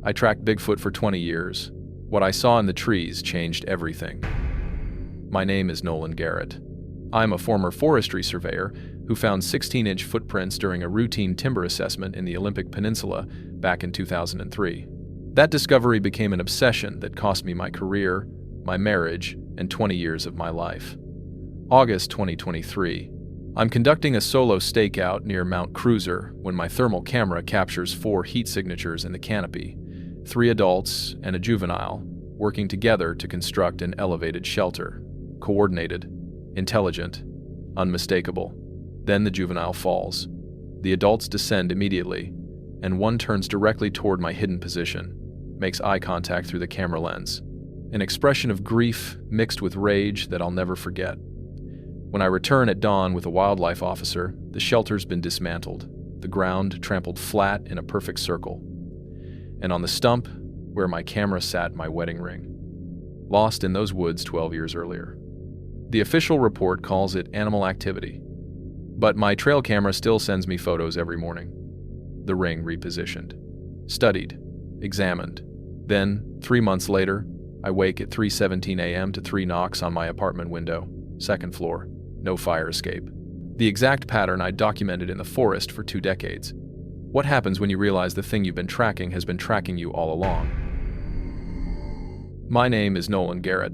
I tracked Bigfoot for 20 years. What I saw in the trees changed everything. My name is Nolan Garrett. I'm a former forestry surveyor who found 16-inch footprints during a routine timber assessment in the Olympic Peninsula back in 2003. That discovery became an obsession that cost me my career, my marriage, and 20 years of my life. August 2023. I'm conducting a solo stakeout near Mount Cruiser when my thermal camera captures 4 heat signatures in the canopy, 3 adults and a juvenile, working together to construct an elevated shelter. Coordinated, intelligent, unmistakable. Then the juvenile falls. The adults descend immediately, and one turns directly toward my hidden position, makes eye contact through the camera lens. An expression of grief mixed with rage that I'll never forget. When I return at dawn with a wildlife officer, the shelter's been dismantled, the ground trampled flat in a perfect circle. And on the stump, where my camera sat my wedding ring, lost in those woods 12 years earlier. The official report calls it animal activity, but my trail camera still sends me photos every morning. The ring repositioned, studied, examined. Then, 3 months later, I wake at 3:17 a.m. to 3 knocks on my apartment window, 2nd floor, no fire escape. The exact pattern I documented in the forest for 2 decades. What happens when you realize the thing you've been tracking has been tracking you all along? My name is Nolan Garrett,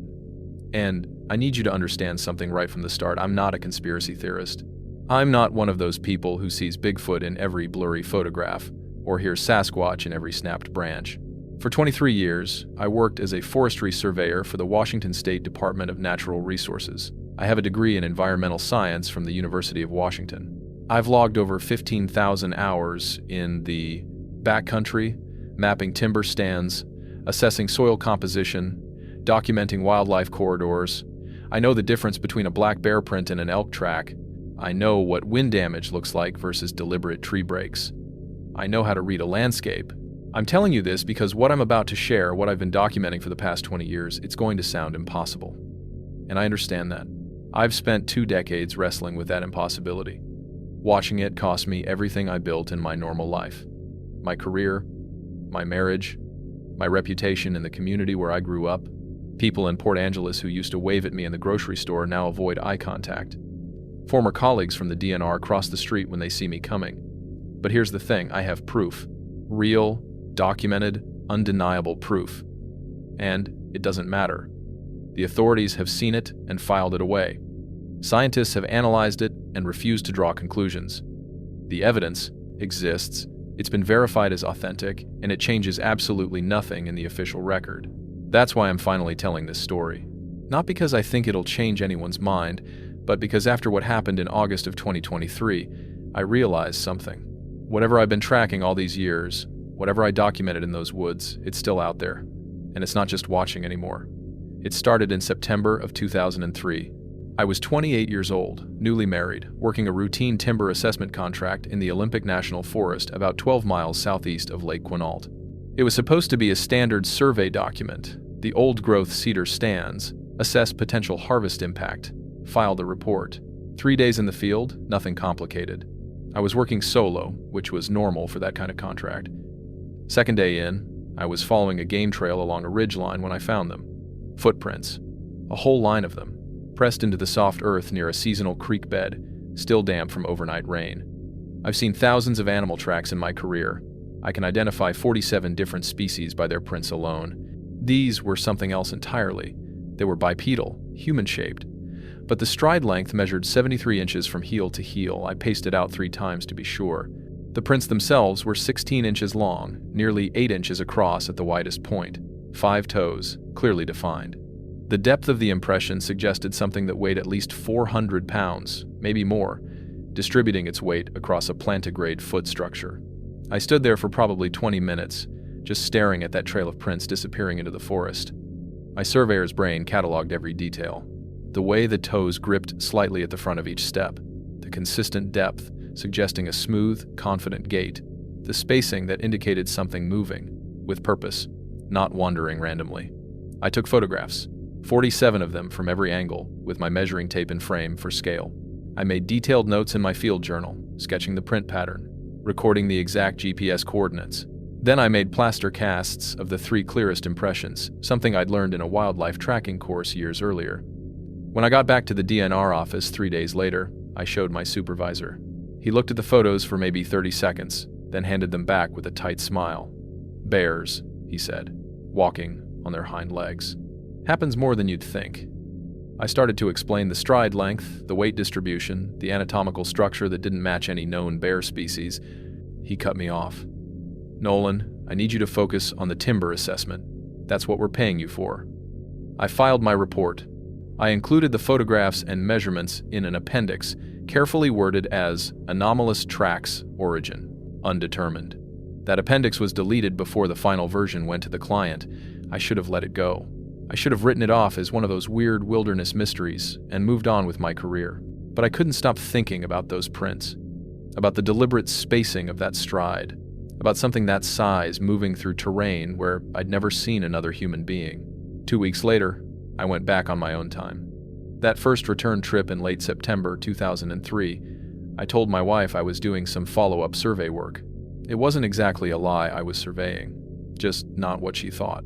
and I need you to understand something right from the start. I'm not a conspiracy theorist. I'm not one of those people who sees Bigfoot in every blurry photograph or hears Sasquatch in every snapped branch. For 23 years, I worked as a forestry surveyor for the Washington State Department of Natural Resources. I have a degree in environmental science from the University of Washington. I've logged over 15,000 hours in the backcountry, mapping timber stands, assessing soil composition, documenting wildlife corridors. I know the difference between a black bear print and an elk track. I know what wind damage looks like versus deliberate tree breaks. I know how to read a landscape. I'm telling you this because what I'm about to share, what I've been documenting for the past 20 years, it's going to sound impossible. And I understand that. I've spent 2 decades wrestling with that impossibility. Watching it cost me everything I built in my normal life. My career, my marriage, my reputation in the community where I grew up. People in Port Angeles who used to wave at me in the grocery store now avoid eye contact. Former colleagues from the DNR cross the street when they see me coming. But here's the thing, I have proof. Real, documented, undeniable proof. And it doesn't matter. The authorities have seen it and filed it away. Scientists have analyzed it and refused to draw conclusions. The evidence exists, it's been verified as authentic, and it changes absolutely nothing in the official record. That's why I'm finally telling this story. Not because I think it'll change anyone's mind, but because after what happened in August of 2023, I realized something. Whatever I've been tracking all these years, whatever I documented in those woods, it's still out there. And it's not just watching anymore. It started in September of 2003. I was 28 years old, newly married, working a routine timber assessment contract in the Olympic National Forest about 12 miles southeast of Lake Quinault. It was supposed to be a standard survey document. The old-growth cedar stands, assess potential harvest impact, file the report. 3 days in the field, nothing complicated. I was working solo, which was normal for that kind of contract. 2nd day in, I was following a game trail along a ridgeline when I found them. Footprints, a whole line of them, pressed into the soft earth near a seasonal creek bed, still damp from overnight rain. I've seen thousands of animal tracks in my career. I can identify 47 different species by their prints alone. These were something else entirely. They were bipedal, human-shaped. But the stride length measured 73 inches from heel to heel. I paced it out 3 times to be sure. The prints themselves were 16 inches long, nearly 8 inches across at the widest point. 5 toes, clearly defined. The depth of the impression suggested something that weighed at least 400 pounds, maybe more, distributing its weight across a plantigrade foot structure. I stood there for probably 20 minutes, just staring at that trail of prints disappearing into the forest. My surveyor's brain cataloged every detail. The way the toes gripped slightly at the front of each step, the consistent depth suggesting a smooth, confident gait, the spacing that indicated something moving, with purpose, not wandering randomly. I took photographs, 47 of them from every angle, with my measuring tape and frame for scale. I made detailed notes in my field journal, sketching the print pattern, recording the exact GPS coordinates. Then I made plaster casts of the 3 clearest impressions, something I'd learned in a wildlife tracking course years earlier. When I got back to the DNR office 3 days later, I showed my supervisor. He looked at the photos for maybe 30 seconds, then handed them back with a tight smile. "Bears," he said, "walking on their hind legs. Happens more than you'd think." I started to explain the stride length, the weight distribution, the anatomical structure that didn't match any known bear species. He cut me off. "Nolan, I need you to focus on the timber assessment. That's what we're paying you for." I filed my report. I included the photographs and measurements in an appendix, carefully worded as anomalous tracks origin, undetermined. That appendix was deleted before the final version went to the client. I should have let it go. I should have written it off as one of those weird wilderness mysteries and moved on with my career. But I couldn't stop thinking about those prints, about the deliberate spacing of that stride, about something that size moving through terrain where I'd never seen another human being. 2 weeks later, I went back on my own time. That first return trip in late September 2003, I told my wife I was doing some follow-up survey work. It wasn't exactly a lie I was surveying, just not what she thought.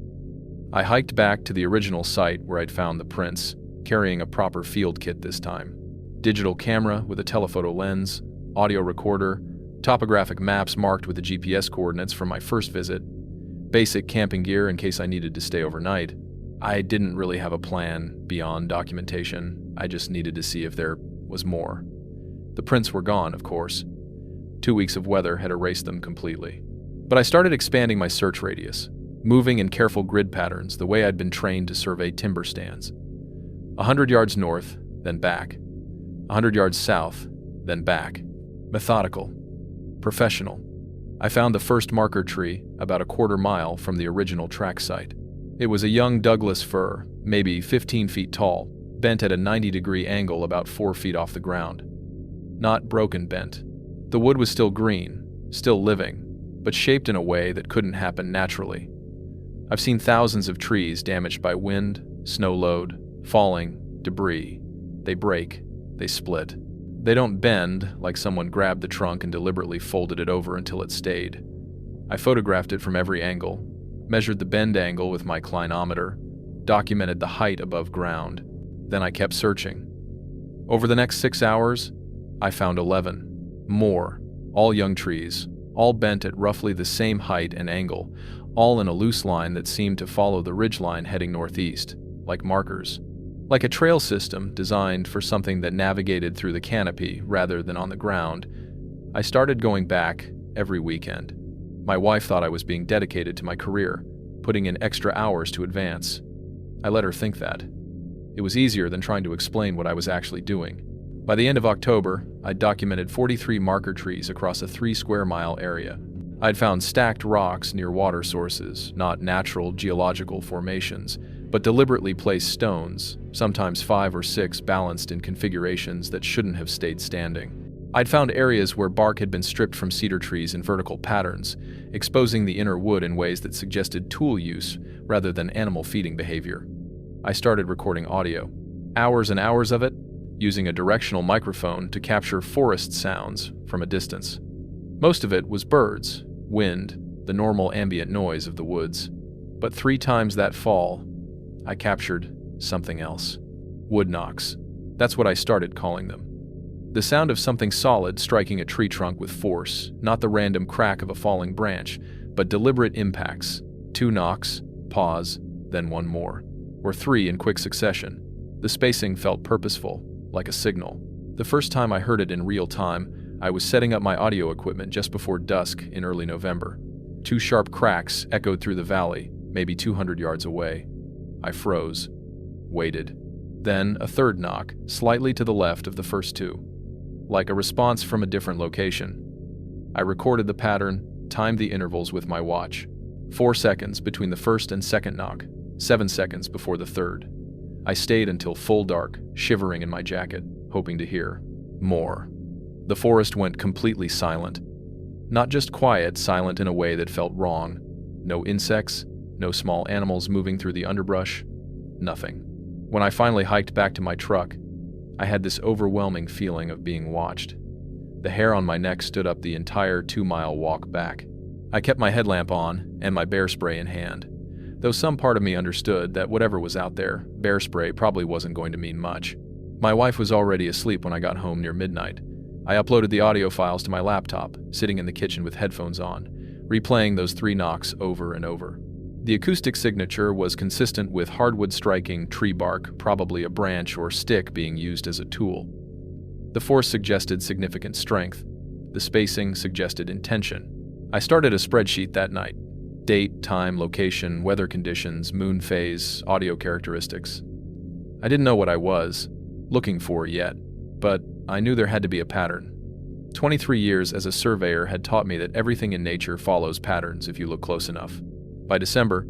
I hiked back to the original site where I'd found the prints, carrying a proper field kit this time. Digital camera with a telephoto lens, audio recorder, topographic maps marked with the GPS coordinates from my first visit, basic camping gear in case I needed to stay overnight. I didn't really have a plan beyond documentation. I just needed to see if there was more. The prints were gone, of course. 2 weeks of weather had erased them completely. But I started expanding my search radius, moving in careful grid patterns the way I'd been trained to survey timber stands. 100 yards north, then back. 100 yards south, then back. Methodical. Professional. I found the first marker tree about a quarter mile from the original track site. It was a young Douglas fir, maybe 15 feet tall, bent at a 90-degree angle about 4 feet off the ground. Not broken bent. The wood was still green, still living, but shaped in a way that couldn't happen naturally. I've seen thousands of trees damaged by wind, snow load, falling, debris. They break, they split. They don't bend like someone grabbed the trunk and deliberately folded it over until it stayed. I photographed it from every angle, measured the bend angle with my clinometer, documented the height above ground. Then I kept searching. Over the next 6 hours, I found 11. More, all young trees, all bent at roughly the same height and angle, all in a loose line that seemed to follow the ridgeline heading northeast, like markers. Like a trail system designed for something that navigated through the canopy rather than on the ground. I started going back every weekend. My wife thought I was being dedicated to my career, putting in extra hours to advance. I let her think that. It was easier than trying to explain what I was actually doing. By the end of October, I'd documented 43 marker trees across a 3-square-mile area. I'd found stacked rocks near water sources, not natural geological formations, but deliberately placed stones, sometimes 5 or 6 balanced in configurations that shouldn't have stayed standing. I'd found areas where bark had been stripped from cedar trees in vertical patterns, exposing the inner wood in ways that suggested tool use rather than animal feeding behavior. I started recording audio. Hours and hours of it, using a directional microphone to capture forest sounds from a distance. Most of it was birds, wind, the normal ambient noise of the woods. But 3 times that fall, I captured something else. Wood knocks. That's what I started calling them. The sound of something solid striking a tree trunk with force, not the random crack of a falling branch, but deliberate impacts. 2 knocks, pause, then 1 more. Or 3 in quick succession. The spacing felt purposeful, like a signal. The first time I heard it in real time, I was setting up my audio equipment just before dusk in early November. 2 sharp cracks echoed through the valley, maybe 200 yards away. I froze, waited. Then a 3rd knock, slightly to the left of the first 2. Like a response from a different location. I recorded the pattern, timed the intervals with my watch. 4 seconds between the first and second knock, 7 seconds before the third. I stayed until full dark, shivering in my jacket, hoping to hear more. The forest went completely silent. Not just quiet, silent in a way that felt wrong. No insects, no small animals moving through the underbrush, nothing. When I finally hiked back to my truck, I had this overwhelming feeling of being watched. The hair on my neck stood up the entire 2-mile walk back. I kept my headlamp on and my bear spray in hand, though some part of me understood that whatever was out there, bear spray probably wasn't going to mean much. My wife was already asleep when I got home near midnight. I uploaded the audio files to my laptop, sitting in the kitchen with headphones on, replaying those 3 knocks over and over. The acoustic signature was consistent with hardwood striking tree bark, probably a branch or stick being used as a tool. The force suggested significant strength. The spacing suggested intention. I started a spreadsheet that night. Date, time, location, weather conditions, moon phase, audio characteristics. I didn't know what I was looking for yet, but I knew there had to be a pattern. 23 years as a surveyor had taught me that everything in nature follows patterns if you look close enough. By December,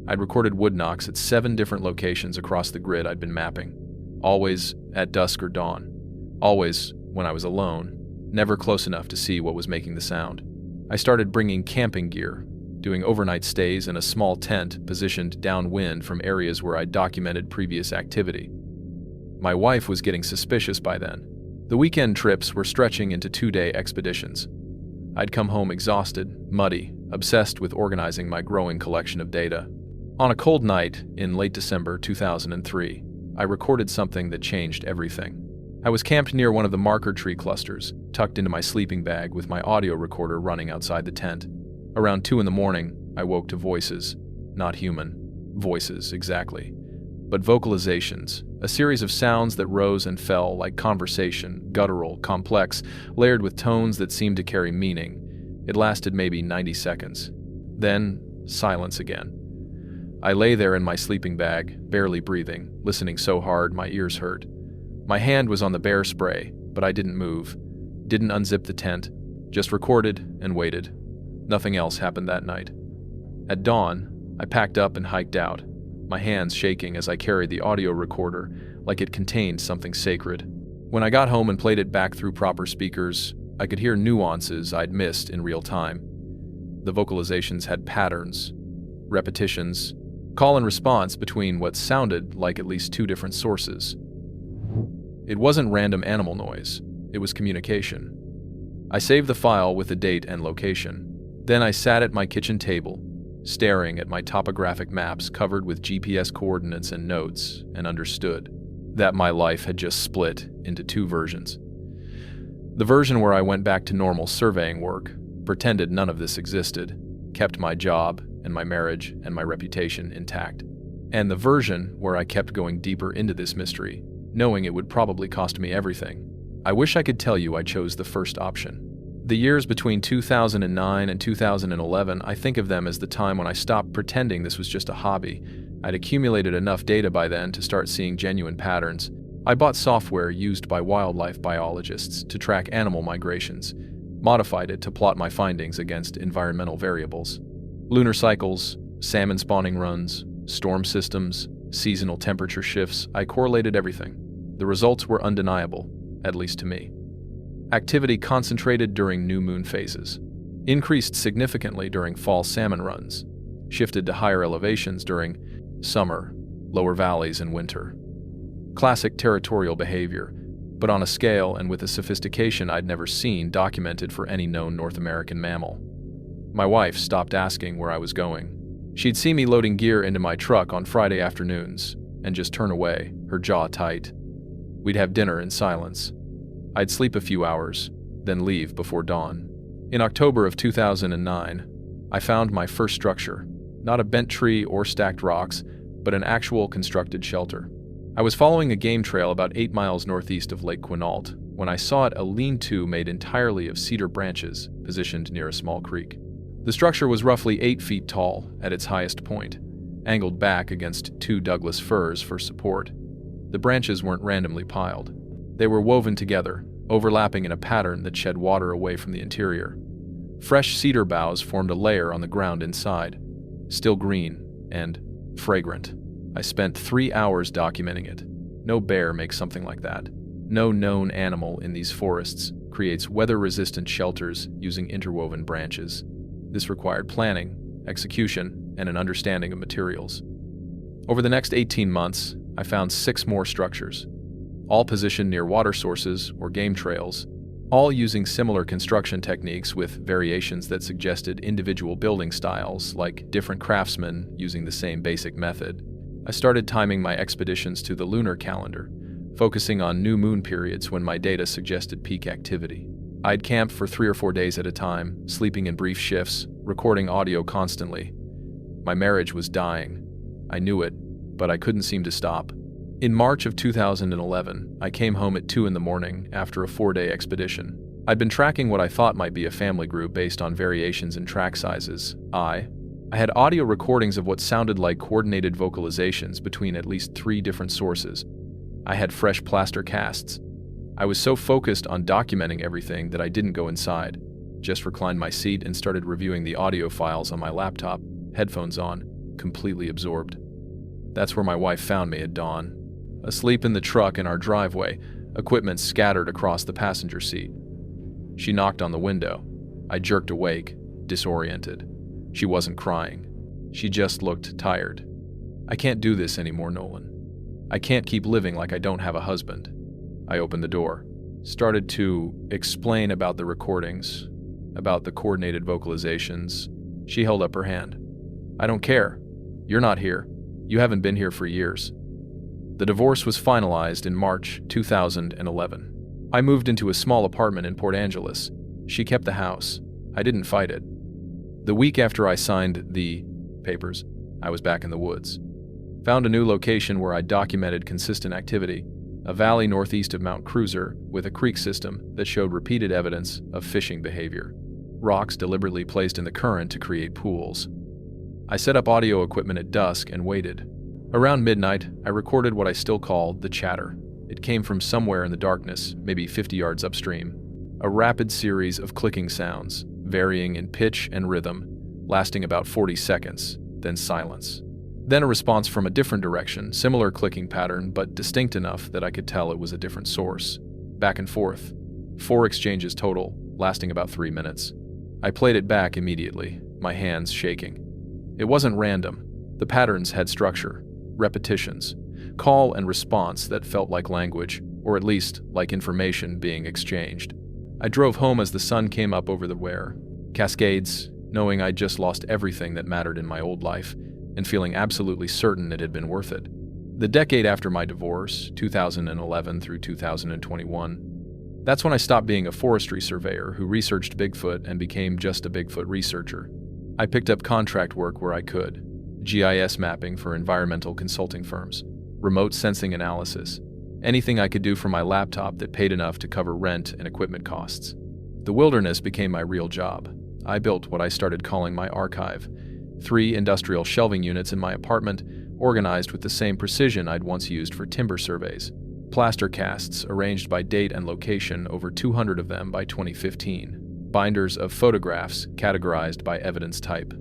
I'd recorded wood knocks at 7 different locations across the grid I'd been mapping, always at dusk or dawn, always when I was alone, never close enough to see what was making the sound. I started bringing camping gear, doing overnight stays in a small tent positioned downwind from areas where I'd documented previous activity. My wife was getting suspicious by then. The weekend trips were stretching into 2-day expeditions. I'd come home exhausted, muddy, obsessed with organizing my growing collection of data. On a cold night in late December 2003, I recorded something that changed everything. I was camped near one of the marker tree clusters, tucked into my sleeping bag with my audio recorder running outside the tent. Around 2 a.m, I woke to voices. Not human voices, exactly, but vocalizations, a series of sounds that rose and fell like conversation, guttural, complex, layered with tones that seemed to carry meaning. It lasted maybe 90 seconds. Then, silence again. I lay there in my sleeping bag, barely breathing, listening so hard my ears hurt. My hand was on the bear spray, but I didn't move, didn't unzip the tent, just recorded and waited. Nothing else happened that night. At dawn, I packed up and hiked out, my hands shaking as I carried the audio recorder like it contained something sacred. When I got home and played it back through proper speakers, I could hear nuances I'd missed in real time. The vocalizations had patterns, repetitions, call and response between what sounded like at least 2 different sources. It wasn't random animal noise, it was communication. I saved the file with the date and location. Then I sat at my kitchen table, staring at my topographic maps covered with GPS coordinates and notes, and understood that my life had just split into 2 versions. The version where I went back to normal surveying work, pretended none of this existed, kept my job and my marriage and my reputation intact. And the version where I kept going deeper into this mystery, knowing it would probably cost me everything. I wish I could tell you I chose the first option. The years between 2009 and 2011, I think of them as the time when I stopped pretending this was just a hobby. I'd accumulated enough data by then to start seeing genuine patterns. I bought software used by wildlife biologists to track animal migrations, modified it to plot my findings against environmental variables. Lunar cycles, salmon spawning runs, storm systems, seasonal temperature shifts, I correlated everything. The results were undeniable, at least to me. Activity concentrated during new moon phases, increased significantly during fall salmon runs, shifted to higher elevations during summer, lower valleys in winter. Classic territorial behavior, but on a scale and with a sophistication I'd never seen documented for any known North American mammal. My wife stopped asking where I was going. She'd see me loading gear into my truck on Friday afternoons and just turn away, her jaw tight. We'd have dinner in silence. I'd sleep a few hours, then leave before dawn. In October of 2009, I found my first structure, not a bent tree or stacked rocks, but an actual constructed shelter. I was following a game trail about 8 miles northeast of Lake Quinault when I saw it a lean-to made entirely of cedar branches positioned near a small creek. The structure was roughly 8 feet tall at its highest point, angled back against 2 Douglas firs for support. The branches weren't randomly piled. They were woven together, overlapping in a pattern that shed water away from the interior. Fresh cedar boughs formed a layer on the ground inside, still green and fragrant. I spent 3 hours documenting it. No bear makes something like that. No known animal in these forests creates weather-resistant shelters using interwoven branches. This required planning, execution, and an understanding of materials. Over the next 18 months, I found 6 more structures, all positioned near water sources or game trails, all using similar construction techniques with variations that suggested individual building styles, like different craftsmen using the same basic method. I started timing my expeditions to the lunar calendar, focusing on new moon periods when my data suggested peak activity. I'd camp for 3 or 4 days at a time, sleeping in brief shifts, recording audio constantly. My marriage was dying. I knew it, but I couldn't seem to stop. In March of 2011, I came home at 2 in the morning after a 4-day expedition. I'd been tracking what I thought might be a family group based on variations in track sizes. I had audio recordings of what sounded like coordinated vocalizations between at least 3 different sources. I had fresh plaster casts. I was so focused on documenting everything that I didn't go inside, just reclined my seat and started reviewing the audio files on my laptop, headphones on, completely absorbed. That's where my wife found me at dawn. Asleep in the truck in our driveway, equipment scattered across the passenger seat. She knocked on the window. I jerked awake, disoriented. She wasn't crying. She just looked tired. I can't do this anymore, Nolan. I can't keep living like I don't have a husband. I opened the door, started to explain about the recordings, about the coordinated vocalizations. She held up her hand. I don't care. You're not here. You haven't been here for years. The divorce was finalized in March 2011. I moved into a small apartment in Port Angeles. She kept the house. I didn't fight it. The week after I signed the papers, I was back in the woods. Found a new location where I documented consistent activity, a valley northeast of Mount Cruiser with a creek system that showed repeated evidence of fishing behavior. Rocks deliberately placed in the current to create pools. I set up audio equipment at dusk and waited. Around midnight, I recorded what I still called the chatter. It came from somewhere in the darkness, maybe 50 yards upstream. A rapid series of clicking sounds, varying in pitch and rhythm, lasting about 40 seconds, then silence. Then a response from a different direction, similar clicking pattern, but distinct enough that I could tell it was a different source. Back and forth. 4 exchanges total, lasting about 3 minutes. I played it back immediately, my hands shaking. It wasn't random. The patterns had structure, repetitions, call and response that felt like language, or at least like information being exchanged. I drove home as the sun came up over the Wear Cascades, knowing I'd just lost everything that mattered in my old life, and feeling absolutely certain it had been worth it. The decade after my divorce, 2011 through 2021, that's when I stopped being a forestry surveyor who researched Bigfoot and became just a Bigfoot researcher. I picked up contract work where I could, GIS mapping for environmental consulting firms, remote sensing analysis, anything I could do from my laptop that paid enough to cover rent and equipment costs. The wilderness became my real job. I built what I started calling my archive, 3 industrial shelving units in my apartment, organized with the same precision I'd once used for timber surveys. Plaster casts arranged by date and location, over 200 of them by 2015. Binders of photographs categorized by evidence type.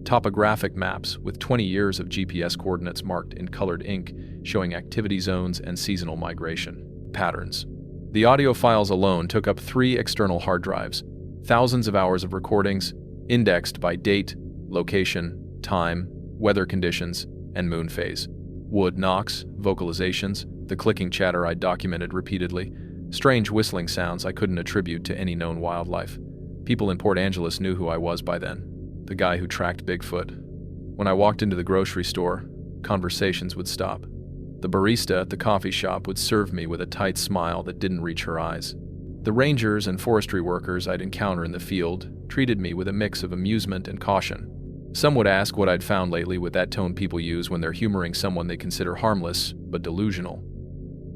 Topographic maps with 20 years of GPS coordinates marked in colored ink, showing activity zones and seasonal migration patterns. The audio files alone took up 3 external hard drives, thousands of hours of recordings, indexed by date, location, time, weather conditions, and moon phase. Wood knocks, vocalizations, the clicking chatter I documented repeatedly, strange whistling sounds I couldn't attribute to any known wildlife. People in Port Angeles knew who I was by then, the guy who tracked Bigfoot. When I walked into the grocery store, conversations would stop. The barista at the coffee shop would serve me with a tight smile that didn't reach her eyes. The rangers and forestry workers I'd encounter in the field treated me with a mix of amusement and caution. Some would ask what I'd found lately with that tone people use when they're humoring someone they consider harmless but delusional.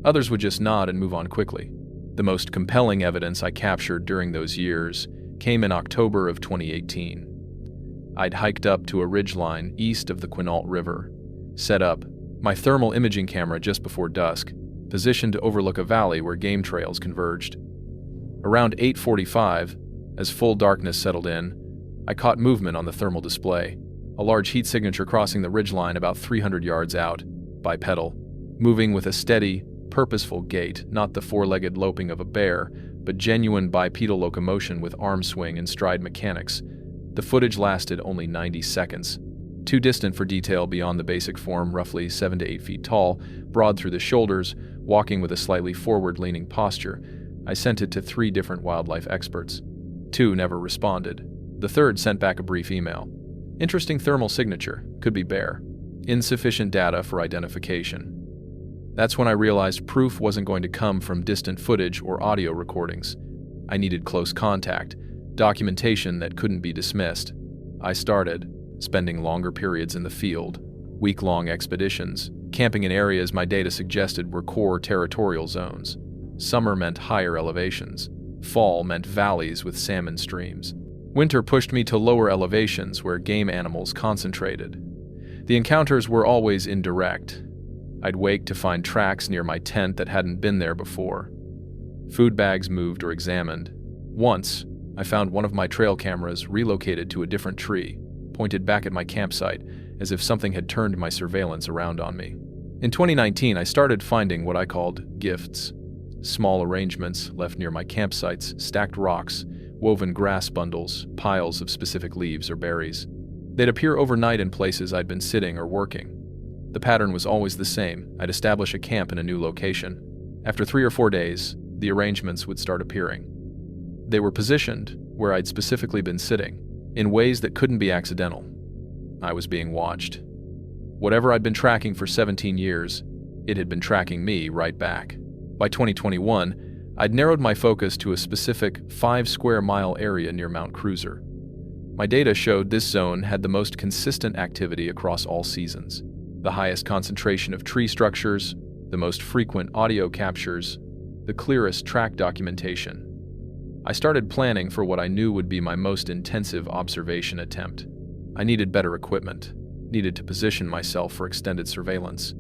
Others would just nod and move on quickly. The most compelling evidence I captured during those years came in October of 2018. I'd hiked up to a ridgeline east of the Quinault River, set up my thermal imaging camera just before dusk, positioned to overlook a valley where game trails converged. Around 8:45, as full darkness settled in, I caught movement on the thermal display, a large heat signature crossing the ridgeline about 300 yards out, bipedal, moving with a steady, purposeful gait, not the 4-legged loping of a bear, but genuine bipedal locomotion with arm swing and stride mechanics. The footage lasted only 90 seconds. Too distant for detail beyond the basic form, roughly 7 to 8 feet tall, broad through the shoulders, walking with a slightly forward-leaning posture. I sent it to 3 different wildlife experts. 2 never responded. The third sent back a brief email. Interesting thermal signature, could be bear. Insufficient data for identification. That's when I realized proof wasn't going to come from distant footage or audio recordings. I needed close contact, documentation that couldn't be dismissed. I started spending longer periods in the field, week-long expeditions, camping in areas my data suggested were core territorial zones. Summer meant higher elevations. Fall meant valleys with salmon streams. Winter pushed me to lower elevations where game animals concentrated. The encounters were always indirect. I'd wake to find tracks near my tent that hadn't been there before. Food bags moved or examined. Once, I found one of my trail cameras relocated to a different tree, pointed back at my campsite, as if something had turned my surveillance around on me. In 2019, I started finding what I called gifts. Small arrangements left near my campsites, stacked rocks, woven grass bundles, piles of specific leaves or berries. They'd appear overnight in places I'd been sitting or working. The pattern was always the same. I'd establish a camp in a new location. After 3 or 4 days, the arrangements would start appearing. They were positioned where I'd specifically been sitting, in ways that couldn't be accidental. I was being watched. Whatever I'd been tracking for 17 years, it had been tracking me right back. By 2021, I'd narrowed my focus to a specific 5-square-mile area near Mount Cruiser. My data showed this zone had the most consistent activity across all seasons, the highest concentration of tree structures, the most frequent audio captures, the clearest track documentation. I started planning for what I knew would be my most intensive observation attempt. I needed better equipment, needed to position myself for extended surveillance,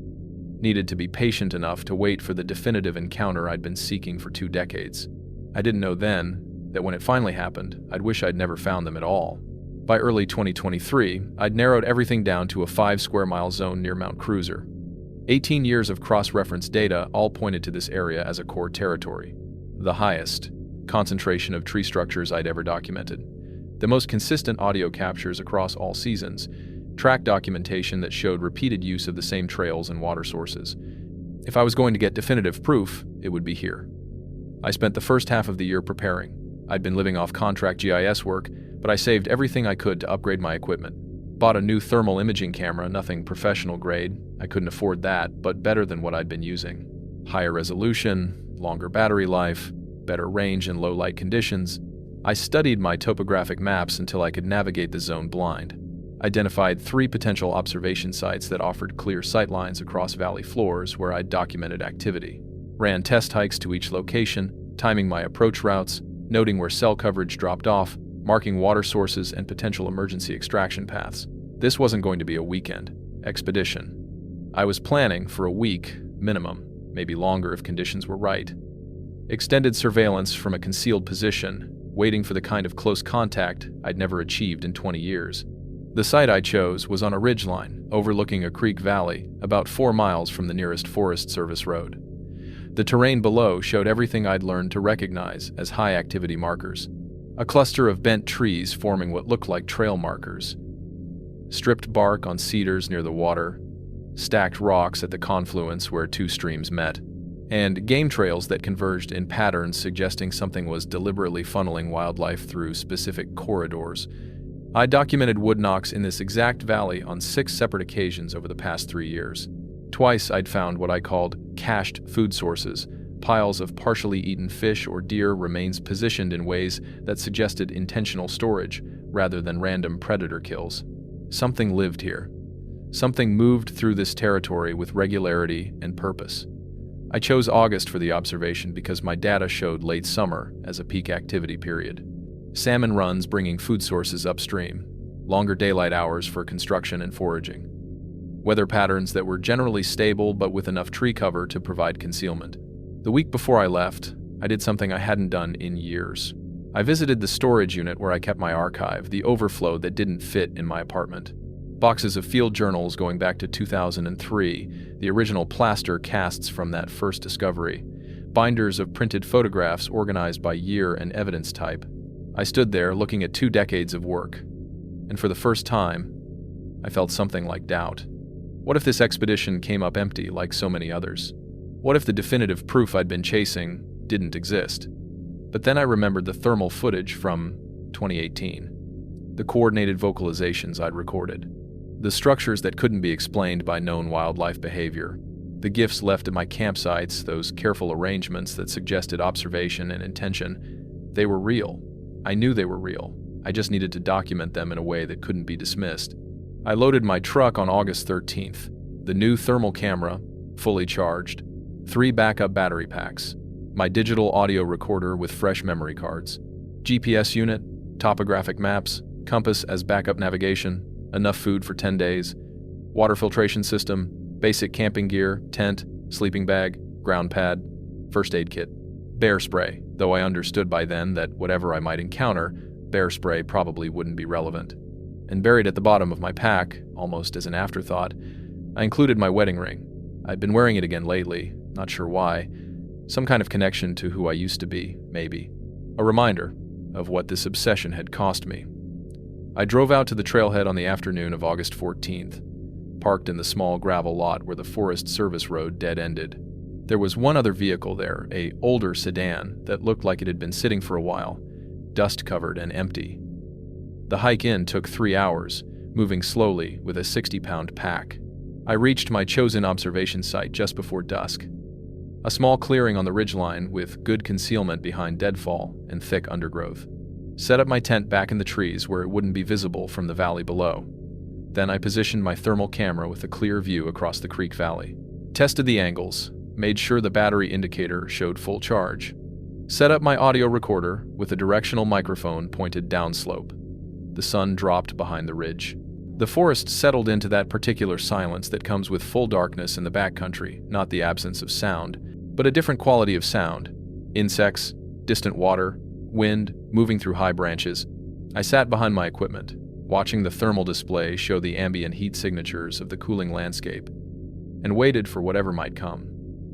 needed to be patient enough to wait for the definitive encounter I'd been seeking for 2 decades. I didn't know then that when it finally happened, I'd wish I'd never found them at all. By early 2023, I'd narrowed everything down to a 5-square-mile zone near Mount Cruiser. 18 years of cross-reference data all pointed to this area as a core territory. The highest concentration of tree structures I'd ever documented. The most consistent audio captures across all seasons. Track documentation that showed repeated use of the same trails and water sources. If I was going to get definitive proof, it would be here. I spent the first half of the year preparing. I'd been living off contract GIS work, but I saved everything I could to upgrade my equipment. Bought a new thermal imaging camera, nothing professional grade. I couldn't afford that, but better than what I'd been using. Higher resolution, longer battery life, better range in low light conditions. I studied my topographic maps until I could navigate the zone blind. Identified 3 potential observation sites that offered clear sightlines across valley floors where I'd documented activity. Ran test hikes to each location, timing my approach routes, noting where cell coverage dropped off, marking water sources and potential emergency extraction paths. This wasn't going to be a weekend expedition. I was planning for a week, minimum, maybe longer if conditions were right. Extended surveillance from a concealed position, waiting for the kind of close contact I'd never achieved in 20 years. The site I chose was on a ridgeline overlooking a creek valley about 4 miles from the nearest Forest Service road. The terrain below showed everything I'd learned to recognize as high-activity markers. A cluster of bent trees forming what looked like trail markers. Stripped bark on cedars near the water. Stacked rocks at the confluence where 2 streams met. And game trails that converged in patterns suggesting something was deliberately funneling wildlife through specific corridors. I documented wood knocks in this exact valley on 6 separate occasions over the past 3 years. Twice I'd found what I called cached food sources, piles of partially eaten fish or deer remains positioned in ways that suggested intentional storage rather than random predator kills. Something lived here. Something moved through this territory with regularity and purpose. I chose August for the observation because my data showed late summer as a peak activity period. Salmon runs bringing food sources upstream, longer daylight hours for construction and foraging. Weather patterns that were generally stable but with enough tree cover to provide concealment. The week before I left, I did something I hadn't done in years. I visited the storage unit where I kept my archive, the overflow that didn't fit in my apartment. Boxes of field journals going back to 2003, the original plaster casts from that first discovery, binders of printed photographs organized by year and evidence type. I stood there looking at 2 decades of work, and for the first time, I felt something like doubt. What if this expedition came up empty like so many others? What if the definitive proof I'd been chasing didn't exist? But then I remembered the thermal footage from 2018, the coordinated vocalizations I'd recorded, the structures that couldn't be explained by known wildlife behavior, the gifts left at my campsites, those careful arrangements that suggested observation and intention. They were real. I knew they were real. I just needed to document them in a way that couldn't be dismissed. I loaded my truck on August 13th, the new thermal camera, fully charged, 3 backup battery packs, my digital audio recorder with fresh memory cards, GPS unit, topographic maps, compass as backup navigation, enough food for 10 days, water filtration system, basic camping gear, tent, sleeping bag, ground pad, first aid kit, bear spray, though I understood by then that whatever I might encounter, bear spray probably wouldn't be relevant. And buried at the bottom of my pack, almost as an afterthought, I included my wedding ring. I'd been wearing it again lately, not sure why. Some kind of connection to who I used to be, maybe. A reminder of what this obsession had cost me. I drove out to the trailhead on the afternoon of August 14th, parked in the small gravel lot where the Forest Service road dead-ended. There was one other vehicle there, an older sedan that looked like it had been sitting for a while, dust-covered and empty. The hike in took 3 hours, moving slowly with a 60-pound pack. I reached my chosen observation site just before dusk. A small clearing on the ridgeline with good concealment behind deadfall and thick undergrowth. Set up my tent back in the trees where it wouldn't be visible from the valley below. Then I positioned my thermal camera with a clear view across the creek valley. Tested the angles, made sure the battery indicator showed full charge. Set up my audio recorder with a directional microphone pointed downslope. The sun dropped behind the ridge. The forest settled into that particular silence that comes with full darkness in the backcountry, not the absence of sound, but a different quality of sound. Insects, distant water, wind moving through high branches. I sat behind my equipment, watching the thermal display show the ambient heat signatures of the cooling landscape, and waited for whatever might come.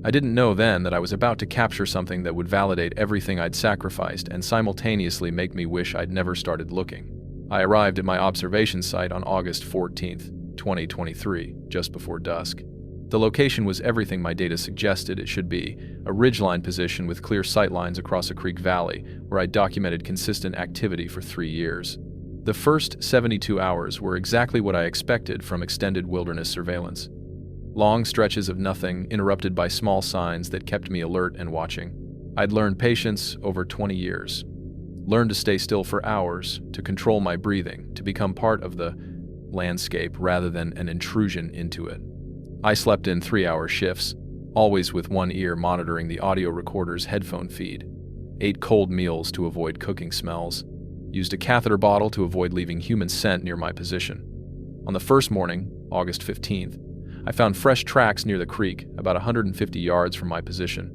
I didn't know then that I was about to capture something that would validate everything I'd sacrificed and simultaneously make me wish I'd never started looking. I arrived at my observation site on August 14th, 2023, just before dusk. The location was everything my data suggested it should be, a ridgeline position with clear sightlines across a creek valley where I documented consistent activity for 3 years. The first 72 hours were exactly what I expected from extended wilderness surveillance. Long stretches of nothing interrupted by small signs that kept me alert and watching. I'd learned patience over 20 years. Learned to stay still for hours, to control my breathing, to become part of the landscape rather than an intrusion into it. I slept in 3-hour shifts, always with one ear monitoring the audio recorder's headphone feed. Ate cold meals to avoid cooking smells. Used a catheter bottle to avoid leaving human scent near my position. On the first morning, August 15th, I found fresh tracks near the creek, about 150 yards from my position.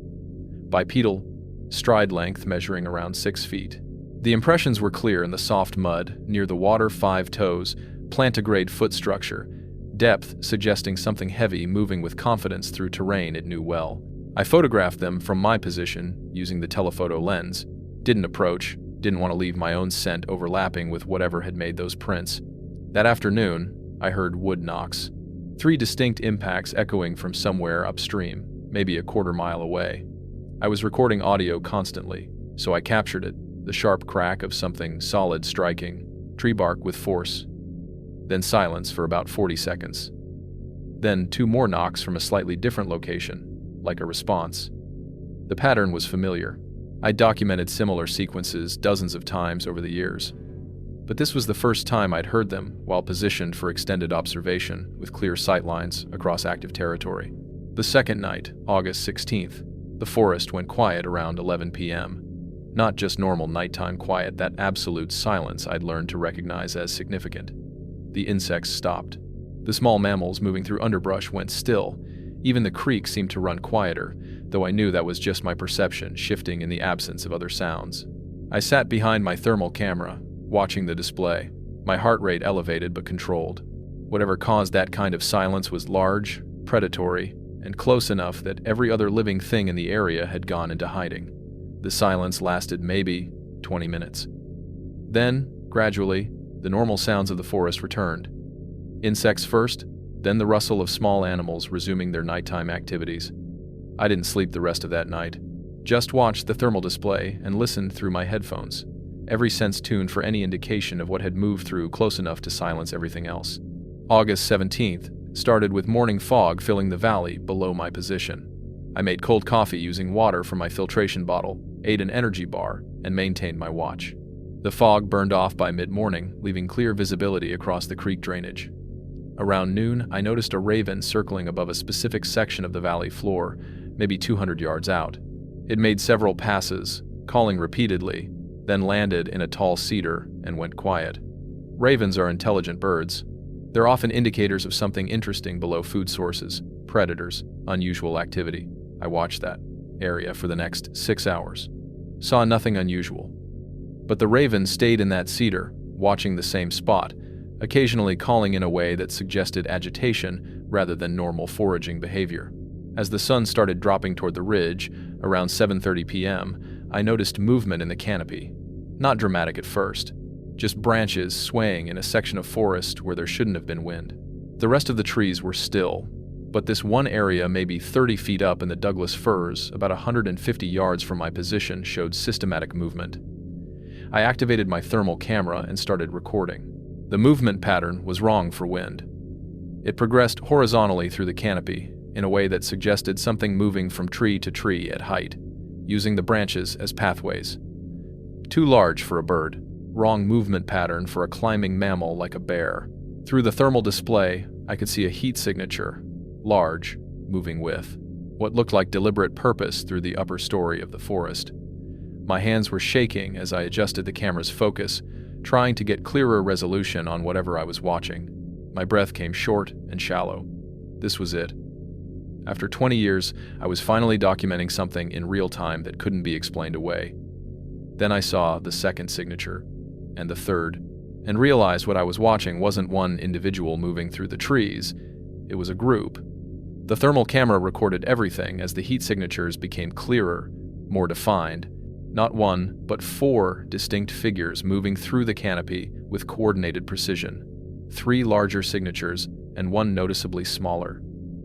Bipedal, stride length measuring around 6 feet. The impressions were clear in the soft mud, near the water 5 toes, plantigrade foot structure, depth suggesting something heavy moving with confidence through terrain it knew well. I photographed them from my position, using the telephoto lens. Didn't approach, didn't want to leave my own scent overlapping with whatever had made those prints. That afternoon, I heard wood knocks. 3 distinct impacts echoing from somewhere upstream, maybe a quarter mile away. I was recording audio constantly, so I captured it, the sharp crack of something solid striking, tree bark with force. Then silence for about 40 seconds. Then 2 more knocks from a slightly different location, like a response. The pattern was familiar. I documented similar sequences dozens of times over the years. But this was the first time I'd heard them while positioned for extended observation with clear sightlines across active territory. The second night, August 16th, the forest went quiet around 11 p.m. Not just normal nighttime quiet, that absolute silence I'd learned to recognize as significant. The insects stopped. The small mammals moving through underbrush went still. Even the creek seemed to run quieter, though I knew that was just my perception shifting in the absence of other sounds. I sat behind my thermal camera, watching the display, my heart rate elevated but controlled. Whatever caused that kind of silence was large, predatory, and close enough that every other living thing in the area had gone into hiding. The silence lasted maybe 20 minutes. Then, gradually, the normal sounds of the forest returned. Insects first, then the rustle of small animals resuming their nighttime activities. I didn't sleep the rest of that night. Just watched the thermal display and listened through my headphones, every sense tuned for any indication of what had moved through close enough to silence everything else. August 17th started with morning fog filling the valley below my position. I made cold coffee using water from my filtration bottle, ate an energy bar, and maintained my watch. The fog burned off by mid-morning, leaving clear visibility across the creek drainage. Around noon, I noticed a raven circling above a specific section of the valley floor, maybe 200 yards out. It made several passes, calling repeatedly, then landed in a tall cedar and went quiet. Ravens are intelligent birds. They're often indicators of something interesting below food sources, predators, unusual activity. I watched that area for the next 6 hours. Saw nothing unusual. But the raven stayed in that cedar, watching the same spot, occasionally calling in a way that suggested agitation rather than normal foraging behavior. As the sun started dropping toward the ridge, around 7:30 p.m., I noticed movement in the canopy. Not dramatic at first, just branches swaying in a section of forest where there shouldn't have been wind. The rest of the trees were still, but this one area maybe 30 feet up in the Douglas firs, about 150 yards from my position, showed systematic movement. I activated my thermal camera and started recording. The movement pattern was wrong for wind. It progressed horizontally through the canopy in a way that suggested something moving from tree to tree at height, using the branches as pathways. Too large for a bird. Wrong movement pattern for a climbing mammal like a bear. Through the thermal display, I could see a heat signature, large, moving with what looked like deliberate purpose through the upper story of the forest. My hands were shaking as I adjusted the camera's focus, trying to get clearer resolution on whatever I was watching. My breath came short and shallow. This was it. After 20 years, I was finally documenting something in real time that couldn't be explained away. Then I saw the second signature, and the third, and realized what I was watching wasn't one individual moving through the trees, it was a group. The thermal camera recorded everything as the heat signatures became clearer, more defined. Not one, but 4 distinct figures moving through the canopy with coordinated precision. 3 larger signatures and 1 noticeably smaller.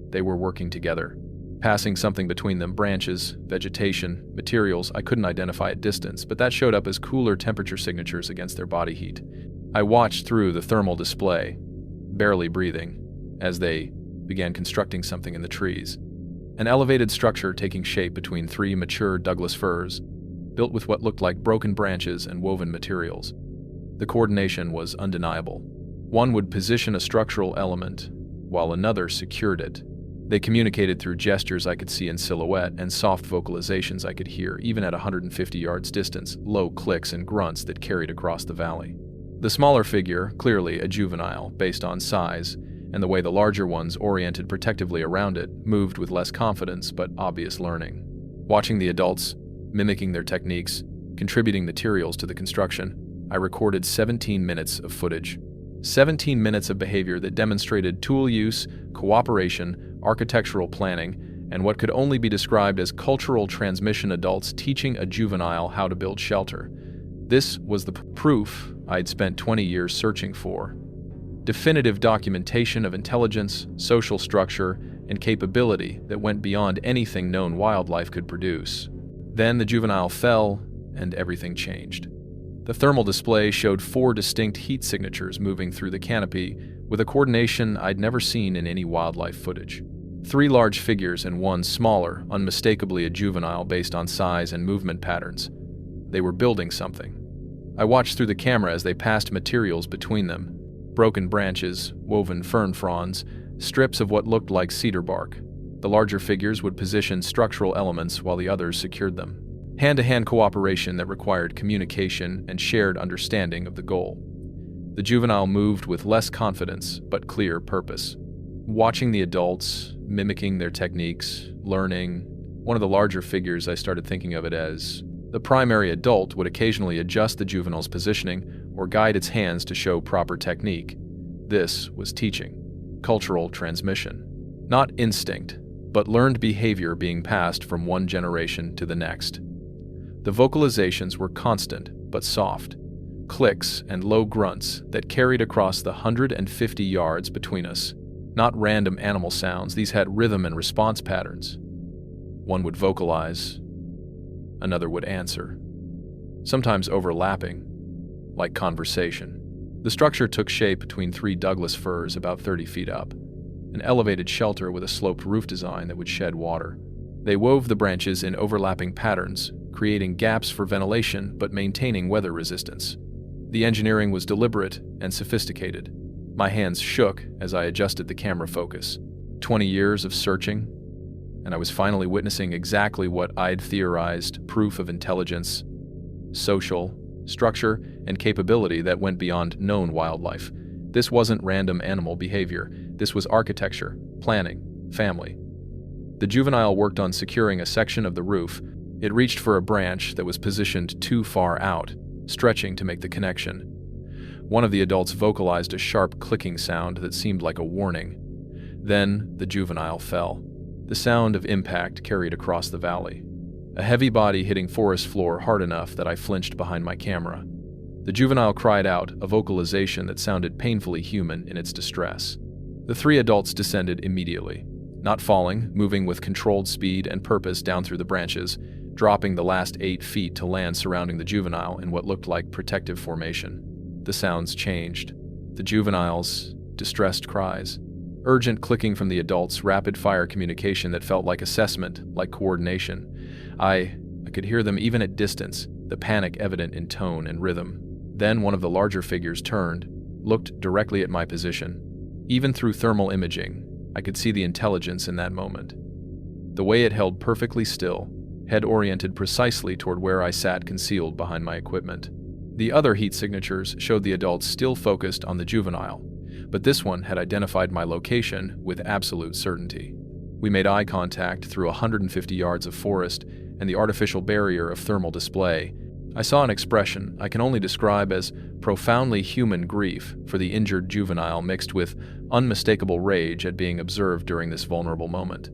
They were working together, passing something between them: branches, vegetation, materials I couldn't identify at distance, but that showed up as cooler temperature signatures against their body heat. I watched through the thermal display, barely breathing, as they began constructing something in the trees. An elevated structure taking shape between 3 mature Douglas firs, built with what looked like broken branches and woven materials. The coordination was undeniable. One would position a structural element, while another secured it. They communicated through gestures I could see in silhouette and soft vocalizations I could hear, even at 150 yards distance, low clicks and grunts that carried across the valley. The smaller figure, clearly a juvenile, based on size, and the way the larger ones, oriented protectively around it, moved with less confidence but obvious learning. Watching the adults, mimicking their techniques, contributing materials to the construction, I recorded 17 minutes of footage. 17 minutes of behavior that demonstrated tool use, cooperation, architectural planning, and what could only be described as cultural transmission: adults teaching a juvenile how to build shelter. This was the proof I'd spent 20 years searching for. Definitive documentation of intelligence, social structure, and capability that went beyond anything known wildlife could produce. Then the juvenile fell, and everything changed. The thermal display showed 4 distinct heat signatures moving through the canopy with a coordination I'd never seen in any wildlife footage. 3 large figures and 1 smaller, unmistakably a juvenile based on size and movement patterns. They were building something. I watched through the camera as they passed materials between them: broken branches, woven fern fronds, strips of what looked like cedar bark. The larger figures would position structural elements while the others secured them. Hand-to-hand cooperation that required communication and shared understanding of the goal. The juvenile moved with less confidence but clear purpose. Watching the adults, mimicking their techniques, learning, one of the larger figures, I started thinking of it as the primary adult would occasionally adjust the juvenile's positioning or guide its hands to show proper technique. This was teaching, cultural transmission. Not instinct, but learned behavior being passed from one generation to the next. The vocalizations were constant but soft, clicks and low grunts that carried across the 150 yards between us. Not random animal sounds, these had rhythm and response patterns. One would vocalize, another would answer, sometimes overlapping, like conversation. The structure took shape between 3 Douglas firs about 30 feet up, an elevated shelter with a sloped roof design that would shed water. They wove the branches in overlapping patterns, creating gaps for ventilation but maintaining weather resistance. The engineering was deliberate and sophisticated. My hands shook as I adjusted the camera focus. 20 years of searching, and I was finally witnessing exactly what I'd theorized: proof of intelligence, social structure, and capability that went beyond known wildlife. This wasn't random animal behavior. This was architecture, planning, family. The juvenile worked on securing a section of the roof. It reached for a branch that was positioned too far out, stretching to make the connection. One of the adults vocalized a sharp clicking sound that seemed like a warning. Then the juvenile fell. The sound of impact carried across the valley, a heavy body hitting forest floor hard enough that I flinched behind my camera. The juvenile cried out, a vocalization that sounded painfully human in its distress. The 3 adults descended immediately, not falling, moving with controlled speed and purpose down through the branches, dropping the last 8 feet to land surrounding the juvenile in what looked like protective formation. The sounds changed. The juvenile's distressed cries, urgent clicking from the adults, rapid-fire communication that felt like assessment, like coordination. I could hear them even at distance, the panic evident in tone and rhythm. Then one of the larger figures turned, looked directly at my position. Even through thermal imaging, I could see the intelligence in that moment. The way it held perfectly still, head oriented precisely toward where I sat concealed behind my equipment. The other heat signatures showed the adults still focused on the juvenile, but this one had identified my location with absolute certainty. We made eye contact through 150 yards of forest and the artificial barrier of thermal display. I saw an expression I can only describe as profoundly human grief for the injured juvenile mixed with unmistakable rage at being observed during this vulnerable moment.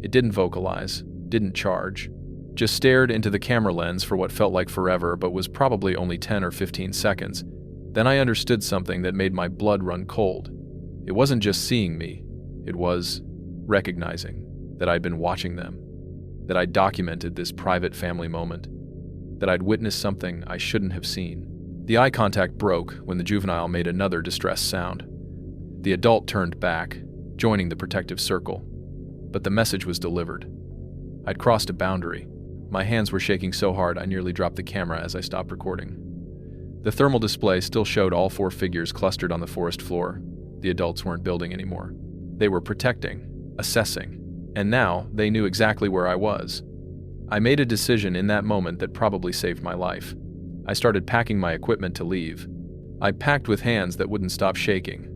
It didn't vocalize, didn't charge, just stared into the camera lens for what felt like forever but was probably only 10 or 15 seconds. Then I understood something that made my blood run cold. It wasn't just seeing me, it was recognizing that I'd been watching them, that I'd documented this private family moment, that I'd witnessed something I shouldn't have seen. The eye contact broke when the juvenile made another distressed sound. The adult turned back, joining the protective circle, but the message was delivered. I'd crossed a boundary. My hands were shaking so hard I nearly dropped the camera as I stopped recording. The thermal display still showed all 4 figures clustered on the forest floor. The adults weren't building anymore. They were protecting, assessing, and now they knew exactly where I was. I made a decision in that moment that probably saved my life. I started packing my equipment to leave. I packed with hands that wouldn't stop shaking,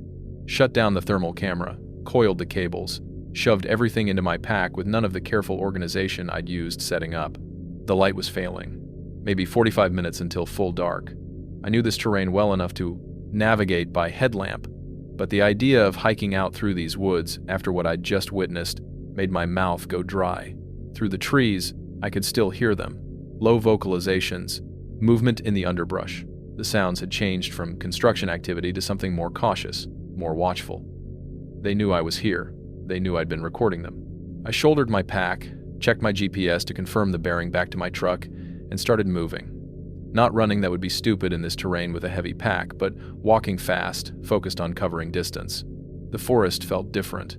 shut down the thermal camera, coiled the cables, shoved everything into my pack with none of the careful organization I'd used setting up. The light was failing, maybe 45 minutes until full dark. I knew this terrain well enough to navigate by headlamp, but the idea of hiking out through these woods after what I'd just witnessed made my mouth go dry. Through the trees, I could still hear them. Low vocalizations, movement in the underbrush. The sounds had changed from construction activity to something more cautious, more watchful. They knew I was here. They knew I'd been recording them. I shouldered my pack, checked my GPS to confirm the bearing back to my truck, and started moving. Not running, that would be stupid in this terrain with a heavy pack, but walking fast, focused on covering distance. The forest felt different.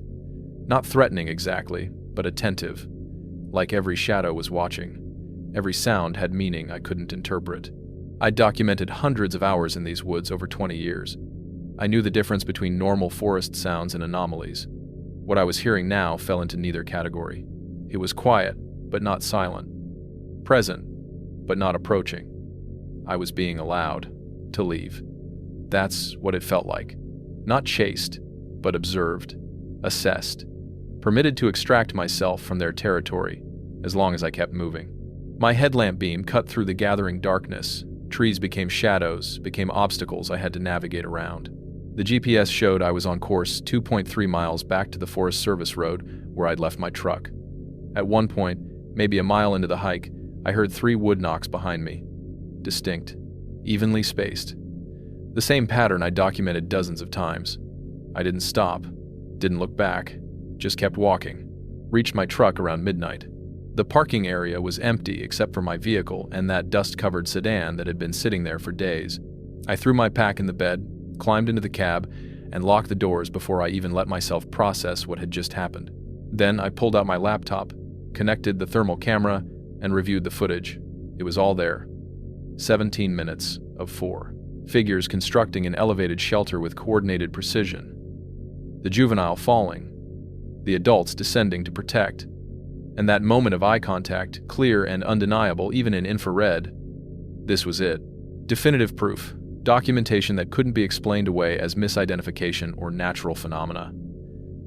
Not threatening exactly, but attentive. Like every shadow was watching. Every sound had meaning I couldn't interpret. I'd documented hundreds of hours in these woods over 20 years. I knew the difference between normal forest sounds and anomalies. What I was hearing now fell into neither category. It was quiet, but not silent. Present, but not approaching. I was being allowed to leave. That's what it felt like. Not chased, but observed, assessed, permitted to extract myself from their territory, as long as I kept moving. My headlamp beam cut through the gathering darkness. Trees became shadows, became obstacles I had to navigate around. The GPS showed I was on course 2.3 miles back to the Forest Service Road where I'd left my truck. At one point, maybe a mile into the hike, I heard 3 wood knocks behind me. Distinct, evenly spaced. The same pattern I documented dozens of times. I didn't stop, didn't look back, just kept walking. Reached my truck around midnight. The parking area was empty except for my vehicle and that dust-covered sedan that had been sitting there for days. I threw my pack in the bed, climbed into the cab, and locked the doors before I even let myself process what had just happened. Then I pulled out my laptop, connected the thermal camera, and reviewed the footage. It was all there. 17 minutes of 4 figures constructing an elevated shelter with coordinated precision. The juvenile falling, the adults descending to protect, and that moment of eye contact, clear and undeniable even in infrared. This was it. Definitive proof. Documentation that couldn't be explained away as misidentification or natural phenomena.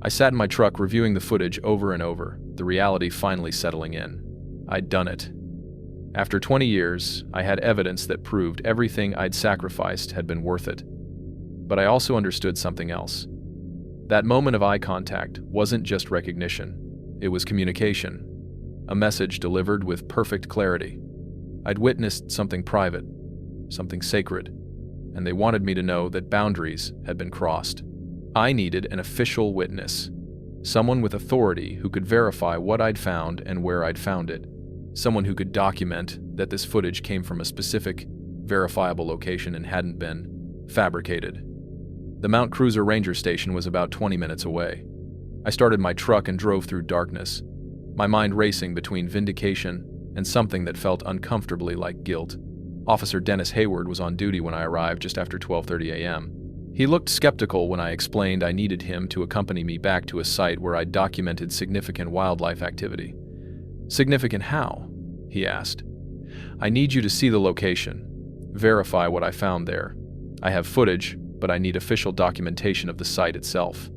I sat in my truck reviewing the footage over and over, the reality finally settling in. I'd done it. After 20 years, I had evidence that proved everything I'd sacrificed had been worth it. But I also understood something else. That moment of eye contact wasn't just recognition. It was communication. A message delivered with perfect clarity. I'd witnessed something private, something sacred, and they wanted me to know that boundaries had been crossed. I needed an official witness, someone with authority who could verify what I'd found and where I'd found it, someone who could document that this footage came from a specific, verifiable location and hadn't been fabricated. The Mount Cruiser Ranger Station was about 20 minutes away. I started my truck and drove through darkness, my mind racing between vindication and something that felt uncomfortably like guilt. Officer Dennis Hayward was on duty when I arrived just after 12:30 a.m. He looked skeptical when I explained I needed him to accompany me back to a site where I'd documented significant wildlife activity. Significant how? He asked. I need you to see the location, verify what I found there. I have footage, but I need official documentation of the site itself.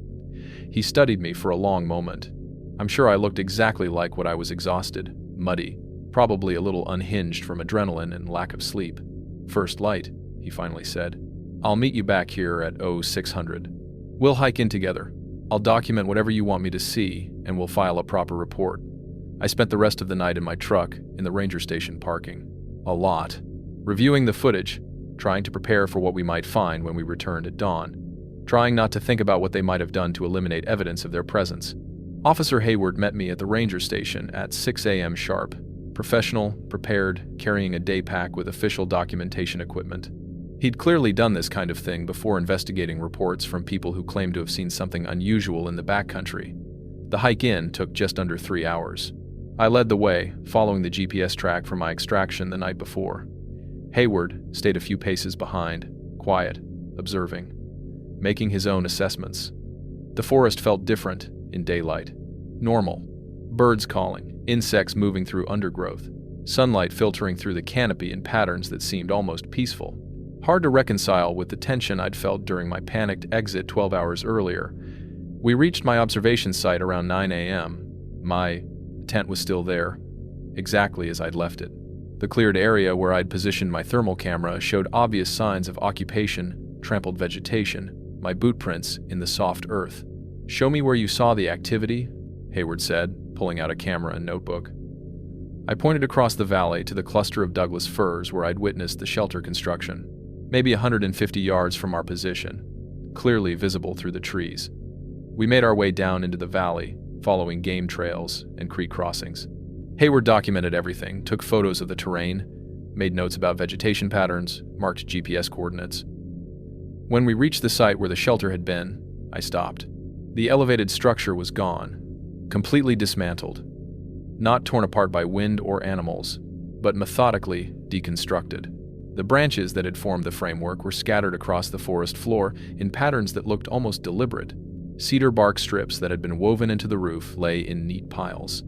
He studied me for a long moment. I'm sure I looked exactly like what I was: exhausted, muddy, probably a little unhinged from adrenaline and lack of sleep. First light, he finally said. I'll meet you back here at 0600. We'll hike in together. I'll document whatever you want me to see, and we'll file a proper report. I spent the rest of the night in my truck, in the ranger station parking. A lot. Reviewing the footage, trying to prepare for what we might find when we returned at dawn. Trying not to think about what they might have done to eliminate evidence of their presence. Officer Hayward met me at the ranger station at 6 a.m. sharp. Professional, prepared, carrying a day pack with official documentation equipment. He'd clearly done this kind of thing before investigating reports from people who claimed to have seen something unusual in the backcountry. The hike in took just under 3 hours. I led the way, following the GPS track from my extraction the night before. Hayward stayed a few paces behind, quiet, observing, making his own assessments. The forest felt different in daylight. Normal. Birds calling, insects moving through undergrowth, sunlight filtering through the canopy in patterns that seemed almost peaceful. Hard to reconcile with the tension I'd felt during my panicked exit 12 hours earlier. We reached my observation site around 9 a.m. My tent was still there, exactly as I'd left it. The cleared area where I'd positioned my thermal camera showed obvious signs of occupation, trampled vegetation, my boot prints in the soft earth. Show me where you saw the activity, Hayward said, pulling out a camera and notebook. I pointed across the valley to the cluster of Douglas firs where I'd witnessed the shelter construction, maybe 150 yards from our position, clearly visible through the trees. We made our way down into the valley, following game trails and creek crossings. Hayward documented everything, took photos of the terrain, made notes about vegetation patterns, marked GPS coordinates. When we reached the site where the shelter had been, I stopped. The elevated structure was gone, completely dismantled, not torn apart by wind or animals, but methodically deconstructed. The branches that had formed the framework were scattered across the forest floor in patterns that looked almost deliberate. Cedar bark strips that had been woven into the roof lay in neat piles.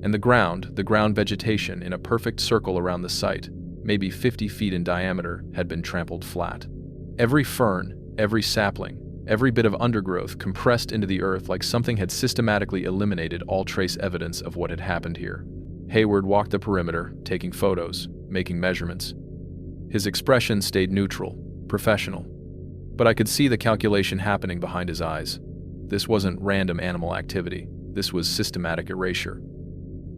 And the ground vegetation in a perfect circle around the site, maybe 50 feet in diameter, had been trampled flat. Every fern, every sapling, every bit of undergrowth compressed into the earth like something had systematically eliminated all trace evidence of what had happened here. Hayward walked the perimeter, taking photos, making measurements. His expression stayed neutral, professional. But I could see the calculation happening behind his eyes. This wasn't random animal activity. This was systematic erasure.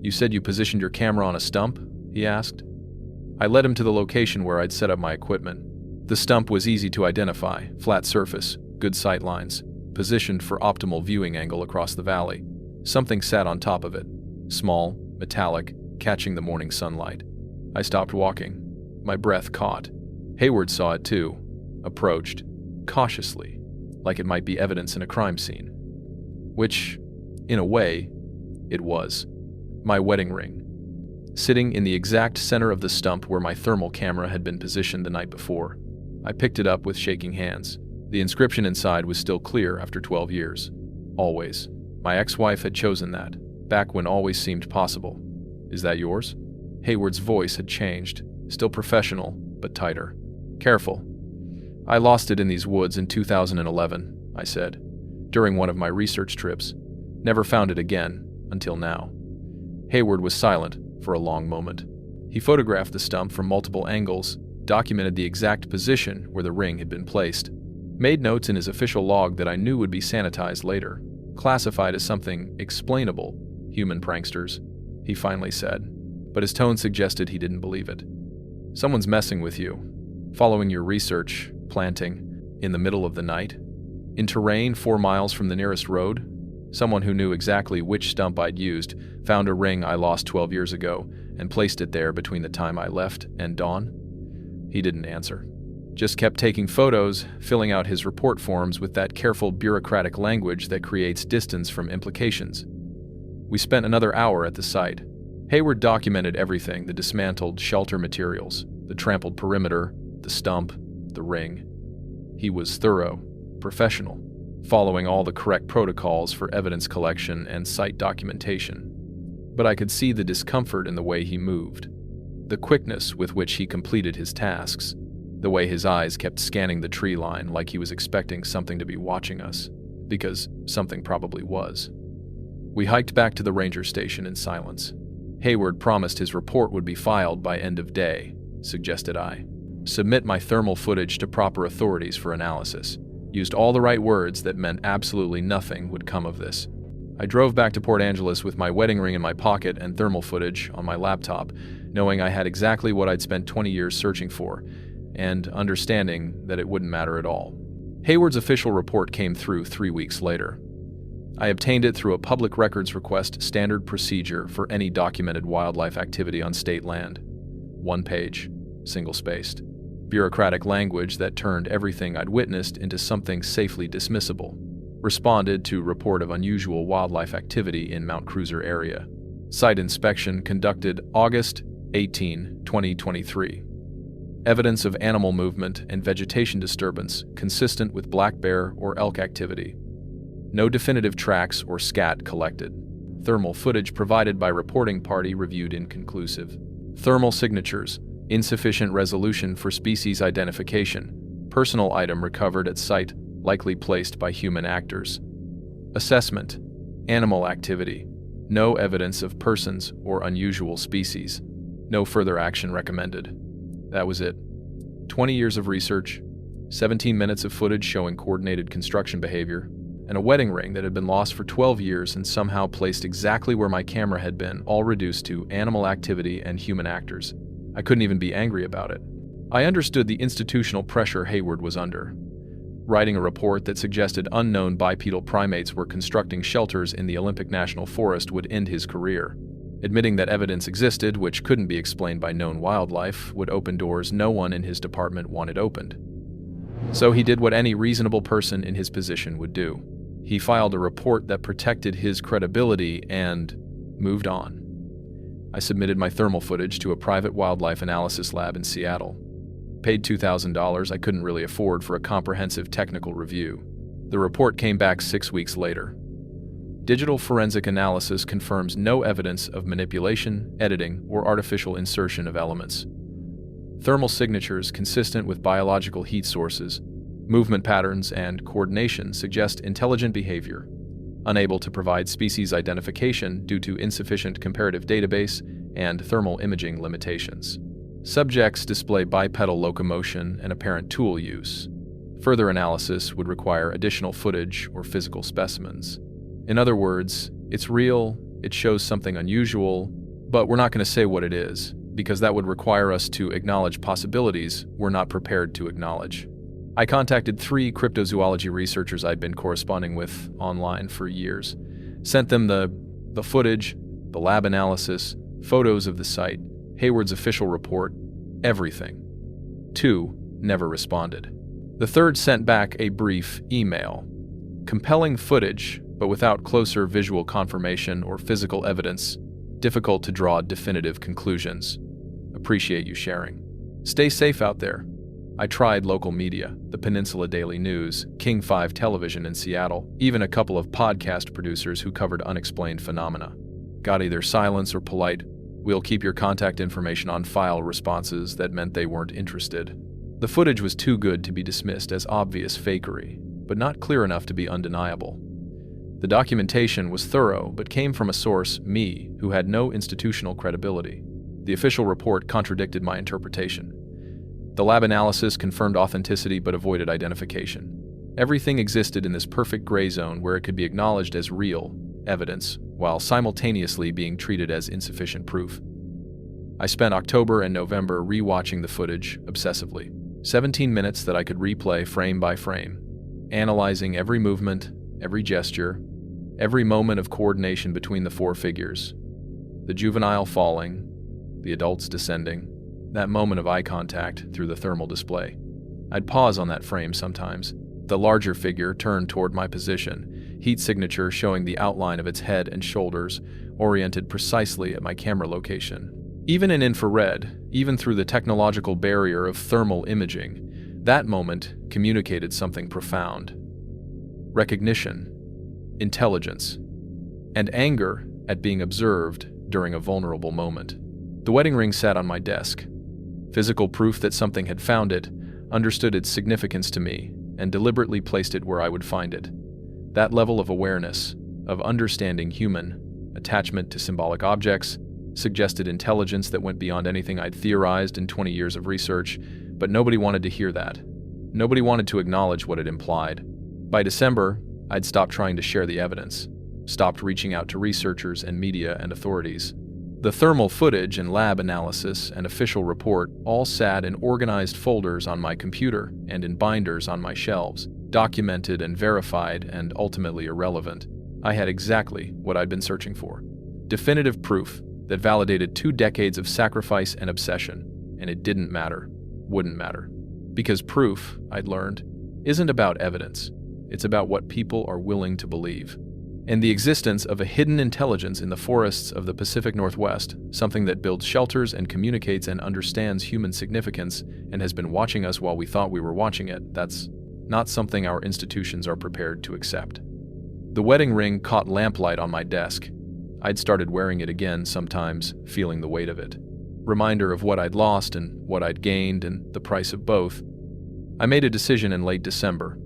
You said you positioned your camera on a stump? He asked. I led him to the location where I'd set up my equipment. The stump was easy to identify, flat surface, good sight lines, positioned for optimal viewing angle across the valley. Something sat on top of it, small, metallic, catching the morning sunlight. I stopped walking. My breath caught. Hayward saw it too, approached, cautiously, like it might be evidence in a crime scene. Which, in a way, it was. My wedding ring. Sitting in the exact center of the stump where my thermal camera had been positioned the night before. I picked it up with shaking hands. The inscription inside was still clear after 12 years. Always. My ex-wife had chosen that, back when always seemed possible. Is that yours? Hayward's voice had changed, still professional, but tighter. Careful. I lost it in these woods in 2011, I said, during one of my research trips. Never found it again, until now. Hayward was silent for a long moment. He photographed the stump from multiple angles, documented the exact position where the ring had been placed, made notes in his official log that I knew would be sanitized later, classified as something explainable, human pranksters, he finally said, but his tone suggested he didn't believe it. Someone's messing with you, following your research, planting, in the middle of the night, in terrain 4 miles from the nearest road. Someone who knew exactly which stump I'd used found a ring I lost 12 years ago and placed it there between the time I left and dawn. He didn't answer. Just kept taking photos, filling out his report forms with that careful bureaucratic language that creates distance from implications. We spent another hour at the site. Hayward documented everything: the dismantled shelter materials, the trampled perimeter, the stump, the ring. He was thorough, professional, following all the correct protocols for evidence collection and site documentation. But I could see the discomfort in the way he moved, the quickness with which he completed his tasks, the way his eyes kept scanning the tree line like he was expecting something to be watching us, because something probably was. We hiked back to the ranger station in silence. Hayward promised his report would be filed by end of day, suggested I. Submit my thermal footage to proper authorities for analysis. Used all the right words that meant absolutely nothing would come of this. I drove back to Port Angeles with my wedding ring in my pocket and thermal footage on my laptop, knowing I had exactly what I'd spent 20 years searching for, and understanding that it wouldn't matter at all. Hayward's official report came through 3 weeks later. I obtained it through a public records request standard procedure for any documented wildlife activity on state land. 1 page, single-spaced. Bureaucratic language that turned everything I'd witnessed into something safely dismissible. Responded to report of unusual wildlife activity in Mount Cruiser area. Site inspection conducted August 18, 2023. Evidence of animal movement and vegetation disturbance consistent with black bear or elk activity. No definitive tracks or scat collected. Thermal footage provided by reporting party reviewed inconclusive. Thermal signatures. Insufficient resolution for species identification. Personal item recovered at site, likely placed by human actors. Assessment. Animal activity. No evidence of persons or unusual species. No further action recommended. That was it. 20 years of research, 17 minutes of footage showing coordinated construction behavior, and a wedding ring that had been lost for 12 years and somehow placed exactly where my camera had been, all reduced to animal activity and human actors. I couldn't even be angry about it. I understood the institutional pressure Hayward was under. Writing a report that suggested unknown bipedal primates were constructing shelters in the Olympic National Forest would end his career. Admitting that evidence existed, which couldn't be explained by known wildlife, would open doors no one in his department wanted opened. So he did what any reasonable person in his position would do. He filed a report that protected his credibility and moved on. I submitted my thermal footage to a private wildlife analysis lab in Seattle. Paid $2,000 I couldn't really afford for a comprehensive technical review. The report came back 6 weeks later. Digital forensic analysis confirms no evidence of manipulation, editing, or artificial insertion of elements. Thermal signatures consistent with biological heat sources, movement patterns, and coordination suggest intelligent behavior. Unable to provide species identification due to insufficient comparative database and thermal imaging limitations. Subjects display bipedal locomotion and apparent tool use. Further analysis would require additional footage or physical specimens. In other words, it's real, it shows something unusual, but we're not going to say what it is, because that would require us to acknowledge possibilities we're not prepared to acknowledge. I contacted 3 cryptozoology researchers I'd been corresponding with online for years, sent them the footage, The lab analysis, photos of the site, Hayward's official report, everything. 2 never responded. The third sent back a brief email. Compelling footage, but without closer visual confirmation or physical evidence. Difficult to draw definitive conclusions. Appreciate you sharing. Stay safe out there. I tried local media, the Peninsula Daily News, King 5 Television in Seattle, even a couple of podcast producers who covered unexplained phenomena. Got either silence or polite, "We'll keep your contact information on file" responses that meant they weren't interested. The footage was too good to be dismissed as obvious fakery, but not clear enough to be undeniable. The documentation was thorough, but came from a source, me, who had no institutional credibility. The official report contradicted my interpretation. The lab analysis confirmed authenticity but avoided identification. Everything existed in this perfect gray zone where it could be acknowledged as real evidence, while simultaneously being treated as insufficient proof. I spent October and November re-watching the footage obsessively. 17 minutes that I could replay frame by frame, analyzing every movement, every gesture, every moment of coordination between the 4 figures. The juvenile falling, the adults descending, that moment of eye contact through the thermal display. I'd pause on that frame sometimes. The larger figure turned toward my position, heat signature showing the outline of its head and shoulders, oriented precisely at my camera location. Even in infrared, even through the technological barrier of thermal imaging, that moment communicated something profound. Recognition, intelligence, and anger at being observed during a vulnerable moment. The wedding ring sat on my desk. Physical proof that something had found it, understood its significance to me, and deliberately placed it where I would find it. That level of awareness, of understanding human attachment to symbolic objects, suggested intelligence that went beyond anything I'd theorized in 20 years of research, but nobody wanted to hear that. Nobody wanted to acknowledge what it implied. By December, I'd stopped trying to share the evidence, stopped reaching out to researchers and media and authorities. The thermal footage and lab analysis and official report all sat in organized folders on my computer and in binders on my shelves, documented and verified and ultimately irrelevant. I had exactly what I'd been searching for. Definitive proof that validated 2 decades of sacrifice and obsession, and it didn't matter, wouldn't matter. Because proof, I'd learned, isn't about evidence. It's about what people are willing to believe. And the existence of a hidden intelligence in the forests of the Pacific Northwest, something that builds shelters and communicates and understands human significance and has been watching us while we thought we were watching it, that's not something our institutions are prepared to accept. The wedding ring caught lamplight on my desk. I'd started wearing it again sometimes, feeling the weight of it. Reminder of what I'd lost and what I'd gained and the price of both. I made a decision in late December.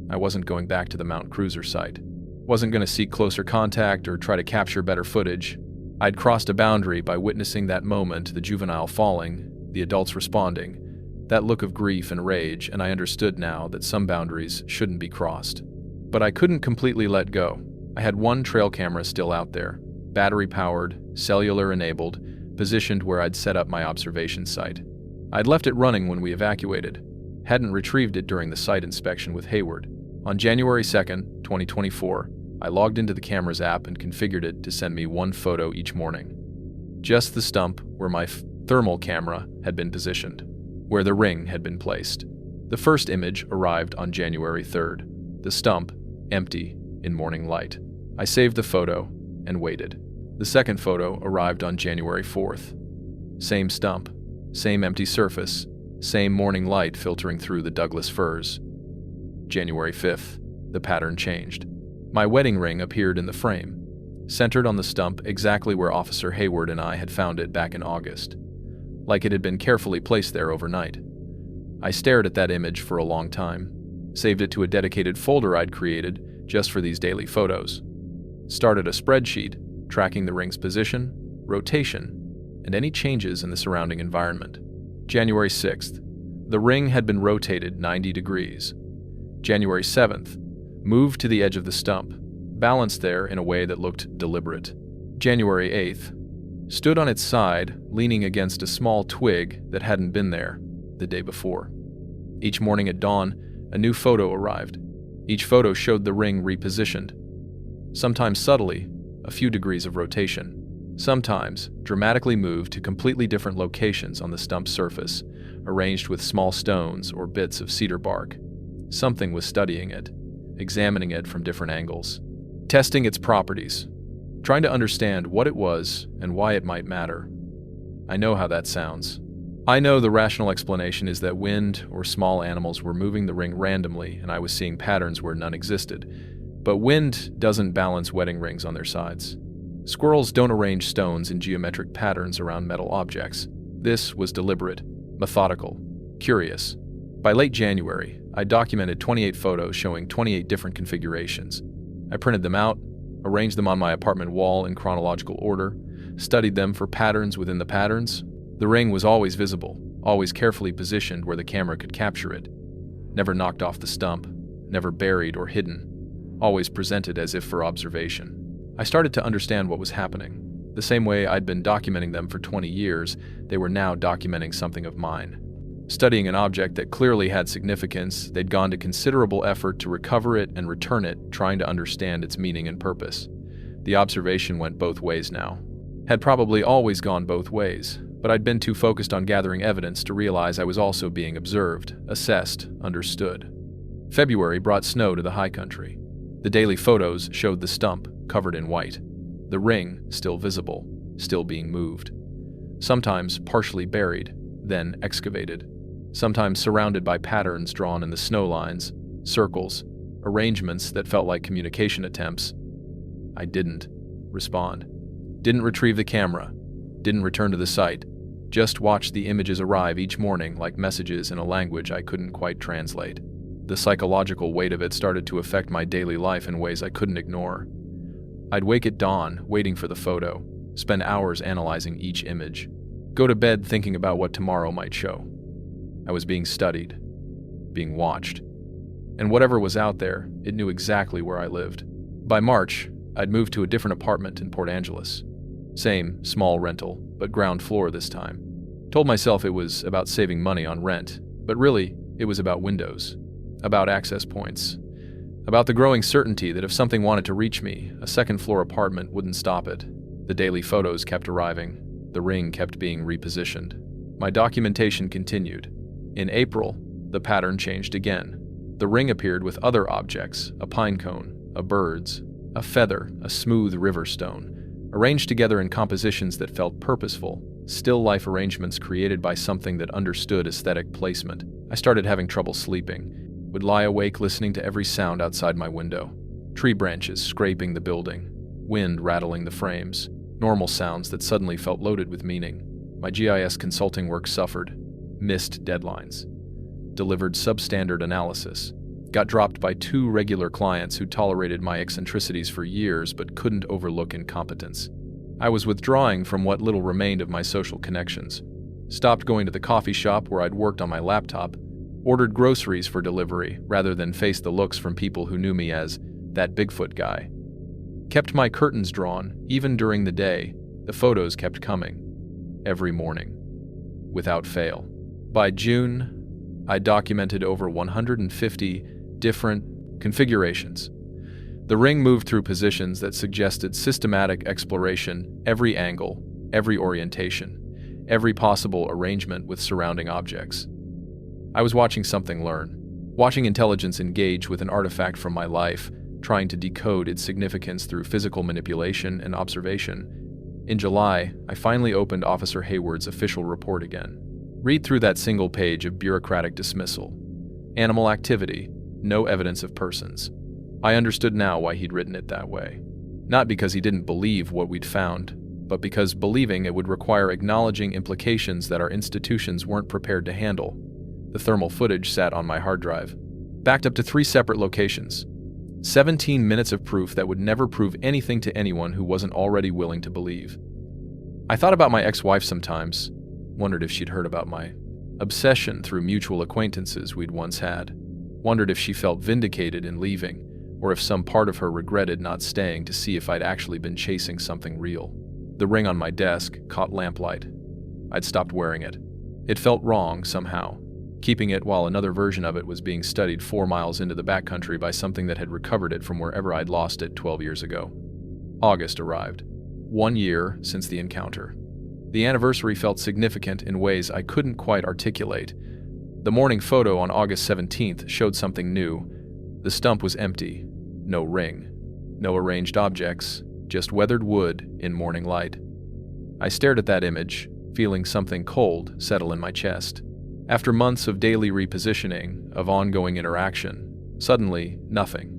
I wasn't going back to the Mount Cruiser site. Wasn't going to seek closer contact or try to capture better footage. I'd crossed a boundary by witnessing that moment, the juvenile falling, the adults responding, that look of grief and rage, and I understood now that some boundaries shouldn't be crossed. But I couldn't completely let go. I had one trail camera still out there, battery-powered, cellular-enabled, positioned where I'd set up my observation site. I'd left it running when we evacuated, hadn't retrieved it during the site inspection with Hayward. On January 2nd, 2024, I logged into the camera's app and configured it to send me 1 photo each morning. Just the stump where my thermal camera had been positioned, where the ring had been placed. The first image arrived on January 3rd, the stump empty in morning light. I saved the photo and waited. The second photo arrived on January 4th. Same stump, same empty surface, same morning light filtering through the Douglas firs. January 5th, the pattern changed. My wedding ring appeared in the frame, centered on the stump exactly where Officer Hayward and I had found it back in August, like it had been carefully placed there overnight. I stared at that image for a long time, saved it to a dedicated folder I'd created just for these daily photos. Started a spreadsheet, tracking the ring's position, rotation, and any changes in the surrounding environment. January 6th, the ring had been rotated 90 degrees. January 7th, moved to the edge of the stump, balanced there in a way that looked deliberate. January 8th, stood on its side, leaning against a small twig that hadn't been there the day before. Each morning at dawn, a new photo arrived. Each photo showed the ring repositioned, sometimes subtly, a few degrees of rotation. Sometimes, dramatically moved to completely different locations on the stump's surface, arranged with small stones or bits of cedar bark. Something was studying it, examining it from different angles, testing its properties, trying to understand what it was and why it might matter. I know how that sounds. I know the rational explanation is that wind or small animals were moving the ring randomly and I was seeing patterns where none existed. But wind doesn't balance wedding rings on their sides. Squirrels don't arrange stones in geometric patterns around metal objects. This was deliberate, methodical, curious. By late January, I documented 28 photos showing 28 different configurations. I printed them out, arranged them on my apartment wall in chronological order, studied them for patterns within the patterns. The ring was always visible, always carefully positioned where the camera could capture it. Never knocked off the stump, never buried or hidden, always presented as if for observation. I started to understand what was happening. The same way I'd been documenting them for 20 years, they were now documenting something of mine. Studying an object that clearly had significance, they'd gone to considerable effort to recover it and return it, trying to understand its meaning and purpose. The observation went both ways now. Had probably always gone both ways, but I'd been too focused on gathering evidence to realize I was also being observed, assessed, understood. February brought snow to the high country. The daily photos showed the stump, covered in white. The ring, still visible, still being moved. Sometimes partially buried, then excavated. Sometimes surrounded by patterns drawn in the snow lines, circles, arrangements that felt like communication attempts. I didn't respond. Didn't retrieve the camera. Didn't return to the site. Just watched the images arrive each morning like messages in a language I couldn't quite translate. The psychological weight of it started to affect my daily life in ways I couldn't ignore. I'd wake at dawn, waiting for the photo, spend hours analyzing each image, go to bed thinking about what tomorrow might show. I was being studied, being watched. And whatever was out there, it knew exactly where I lived. By March, I'd moved to a different apartment in Port Angeles. Same, small rental, but ground floor this time. Told myself it was about saving money on rent, but really, it was about windows, about access points, about the growing certainty that if something wanted to reach me, a second-floor apartment wouldn't stop it. The daily photos kept arriving. The ring kept being repositioned. My documentation continued. In April, the pattern changed again. The ring appeared with other objects, a pine cone, a bird's, a feather, a smooth river stone, arranged together in compositions that felt purposeful, still-life arrangements created by something that understood aesthetic placement. I started having trouble sleeping. Would lie awake listening to every sound outside my window. Tree branches scraping the building, wind rattling the frames, normal sounds that suddenly felt loaded with meaning. My GIS consulting work suffered, missed deadlines, delivered substandard analysis, got dropped by 2 regular clients who tolerated my eccentricities for years but couldn't overlook incompetence. I was withdrawing from what little remained of my social connections, stopped going to the coffee shop where I'd worked on my laptop, ordered groceries for delivery rather than face the looks from people who knew me as that Bigfoot guy. Kept my curtains drawn, even during the day. The photos kept coming. Every morning. Without fail. By June, I documented over 150 different configurations. The ring moved through positions that suggested systematic exploration, every angle, every orientation, every possible arrangement with surrounding objects. I was watching something learn, watching intelligence engage with an artifact from my life, trying to decode its significance through physical manipulation and observation. In July, I finally opened Officer Hayward's official report again. Read through that single page of bureaucratic dismissal. Animal activity, no evidence of persons. I understood now why he'd written it that way. Not because he didn't believe what we'd found, but because believing it would require acknowledging implications that our institutions weren't prepared to handle. The thermal footage sat on my hard drive, backed up to 3 separate locations. 17 minutes of proof that would never prove anything to anyone who wasn't already willing to believe. I thought about my ex-wife sometimes, wondered if she'd heard about my obsession through mutual acquaintances we'd once had, wondered if she felt vindicated in leaving, or if some part of her regretted not staying to see if I'd actually been chasing something real. The ring on my desk caught lamplight. I'd stopped wearing it. It felt wrong somehow, keeping it while another version of it was being studied 4 miles into the backcountry by something that had recovered it from wherever I'd lost it 12 years ago. August arrived. 1 year since the encounter. The anniversary felt significant in ways I couldn't quite articulate. The morning photo on August 17th showed something new. The stump was empty. No ring. No arranged objects. Just weathered wood in morning light. I stared at that image, feeling something cold settle in my chest. After months of daily repositioning, of ongoing interaction, suddenly, nothing.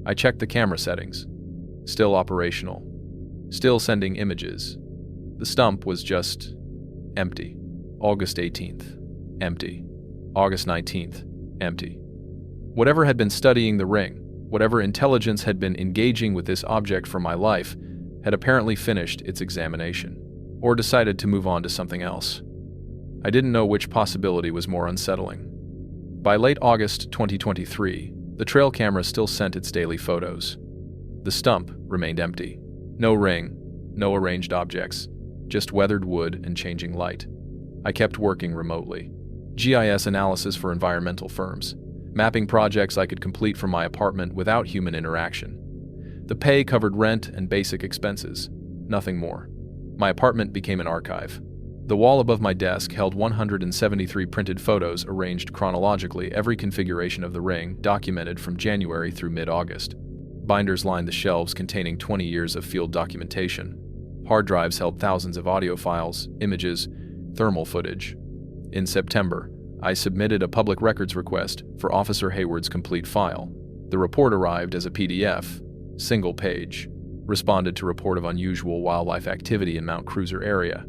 I checked the camera settings. Still operational. Still sending images. The stump was just empty. August 18th. Empty. August 19th. Empty. Whatever had been studying the ring, whatever intelligence had been engaging with this object for my life, had apparently finished its examination, or decided to move on to something else. I didn't know which possibility was more unsettling. By late August 2023, the trail camera still sent its daily photos. The stump remained empty. No ring, no arranged objects, just weathered wood and changing light. I kept working remotely. GIS analysis for environmental firms, mapping projects I could complete from my apartment without human interaction. The pay covered rent and basic expenses, nothing more. My apartment became an archive. The wall above my desk held 173 printed photos arranged chronologically, every configuration of the ring documented from January through mid-August. Binders lined the shelves containing 20 years of field documentation. Hard drives held thousands of audio files, images, thermal footage. In September, I submitted a public records request for Officer Hayward's complete file. The report arrived as a PDF, single page, responded to report of unusual wildlife activity in Mount Cruiser area.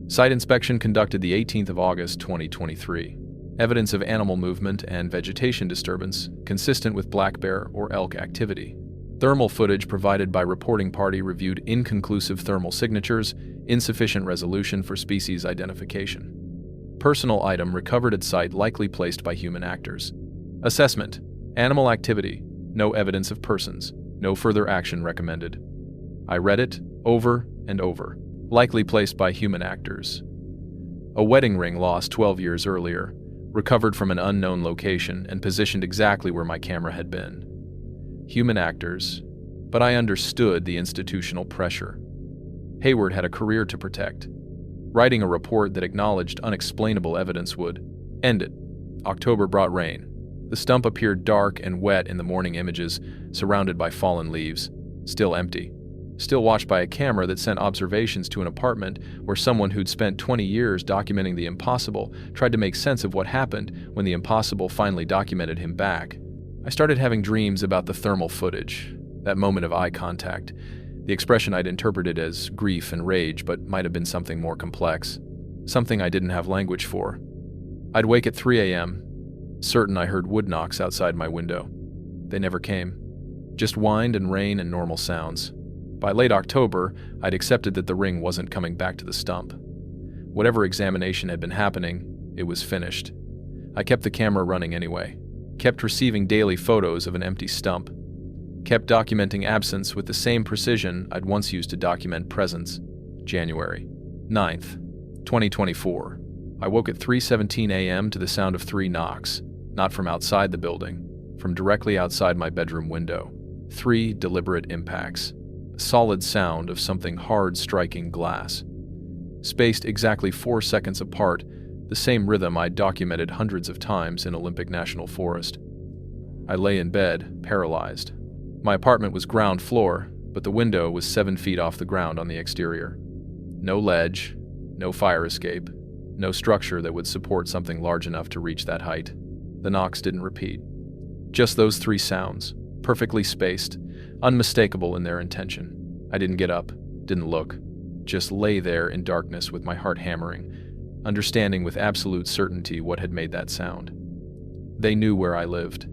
Site inspection conducted the 18th of August 2023. Evidence of animal movement and vegetation disturbance consistent with black bear or elk activity. Thermal footage provided by reporting party reviewed inconclusive thermal signatures, insufficient resolution for species identification. Personal item recovered at site likely placed by human actors. Assessment. Animal activity. No evidence of persons. No further action recommended. I read it over and over. Likely placed by human actors. A wedding ring lost 12 years earlier, recovered from an unknown location and positioned exactly where my camera had been. Human actors, but I understood the institutional pressure. Hayward had a career to protect. Writing a report that acknowledged unexplainable evidence would end it. October brought rain. The stump appeared dark and wet in the morning images, surrounded by fallen leaves, still empty. Still watched by a camera that sent observations to an apartment where someone who'd spent 20 years documenting the impossible tried to make sense of what happened when the impossible finally documented him back. I started having dreams about the thermal footage, that moment of eye contact, the expression I'd interpreted as grief and rage but might have been something more complex, something I didn't have language for. I'd wake at 3 a.m., certain I heard wood knocks outside my window. They never came. Just wind and rain and normal sounds. By late October, I'd accepted that the ring wasn't coming back to the stump. Whatever examination had been happening, it was finished. I kept the camera running anyway, kept receiving daily photos of an empty stump, kept documenting absence with the same precision I'd once used to document presence. January 9th, 2024. I woke at 3:17 a.m. to the sound of 3 knocks, not from outside the building, from directly outside my bedroom window. 3 deliberate impacts. Solid sound of something hard striking glass. Spaced exactly 4 seconds apart, the same rhythm I'd documented hundreds of times in Olympic National Forest. I lay in bed, paralyzed. My apartment was ground floor, but the window was 7 feet off the ground on the exterior. No ledge, no fire escape, no structure that would support something large enough to reach that height. The knocks didn't repeat. Just those 3 sounds, perfectly spaced, unmistakable in their intention. I didn't get up, didn't look, just lay there in darkness with my heart hammering, understanding with absolute certainty what had made that sound. They knew where I lived.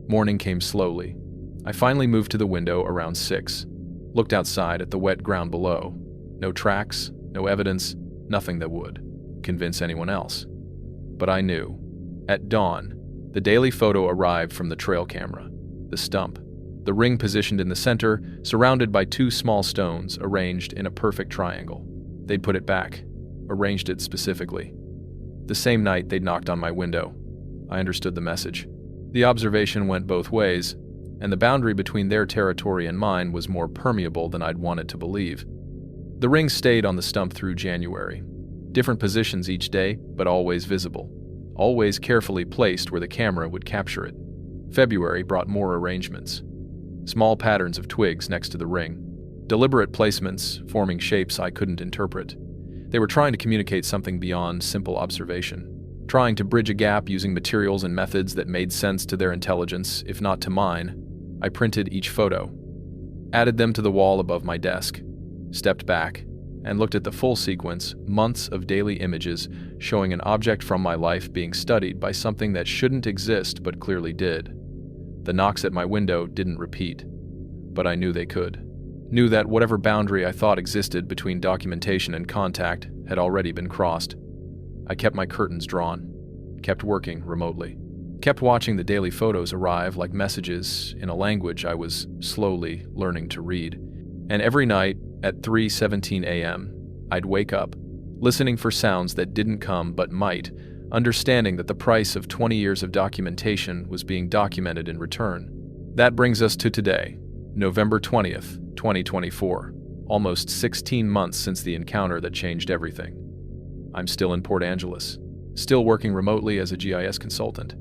Morning came slowly. I finally moved to the window around 6, looked outside at the wet ground below. No tracks, no evidence, nothing that would convince anyone else. But I knew. At dawn, the daily photo arrived from the trail camera, the stump. The ring positioned in the center, surrounded by 2 small stones arranged in a perfect triangle. They'd put it back, arranged it specifically. The same night they'd knocked on my window. I understood the message. The observation went both ways, and the boundary between their territory and mine was more permeable than I'd wanted to believe. The ring stayed on the stump through January. Different positions each day, but always visible. Always carefully placed where the camera would capture it. February brought more arrangements. Small patterns of twigs next to the ring. Deliberate placements, forming shapes I couldn't interpret. They were trying to communicate something beyond simple observation. Trying to bridge a gap using materials and methods that made sense to their intelligence, if not to mine. I printed each photo, added them to the wall above my desk, stepped back, and looked at the full sequence, months of daily images showing an object from my life being studied by something that shouldn't exist but clearly did. The knocks at my window didn't repeat, but I knew they could. Knew that whatever boundary I thought existed between documentation and contact had already been crossed. I kept my curtains drawn, kept working remotely, kept watching the daily photos arrive like messages in a language I was slowly learning to read. And every night at 3:17 a.m., I'd wake up, listening for sounds that didn't come but might, understanding that the price of 20 years of documentation was being documented in return. That brings us to today, November 20th, 2024, almost 16 months since the encounter that changed everything. I'm still in Port Angeles, still working remotely as a GIS consultant,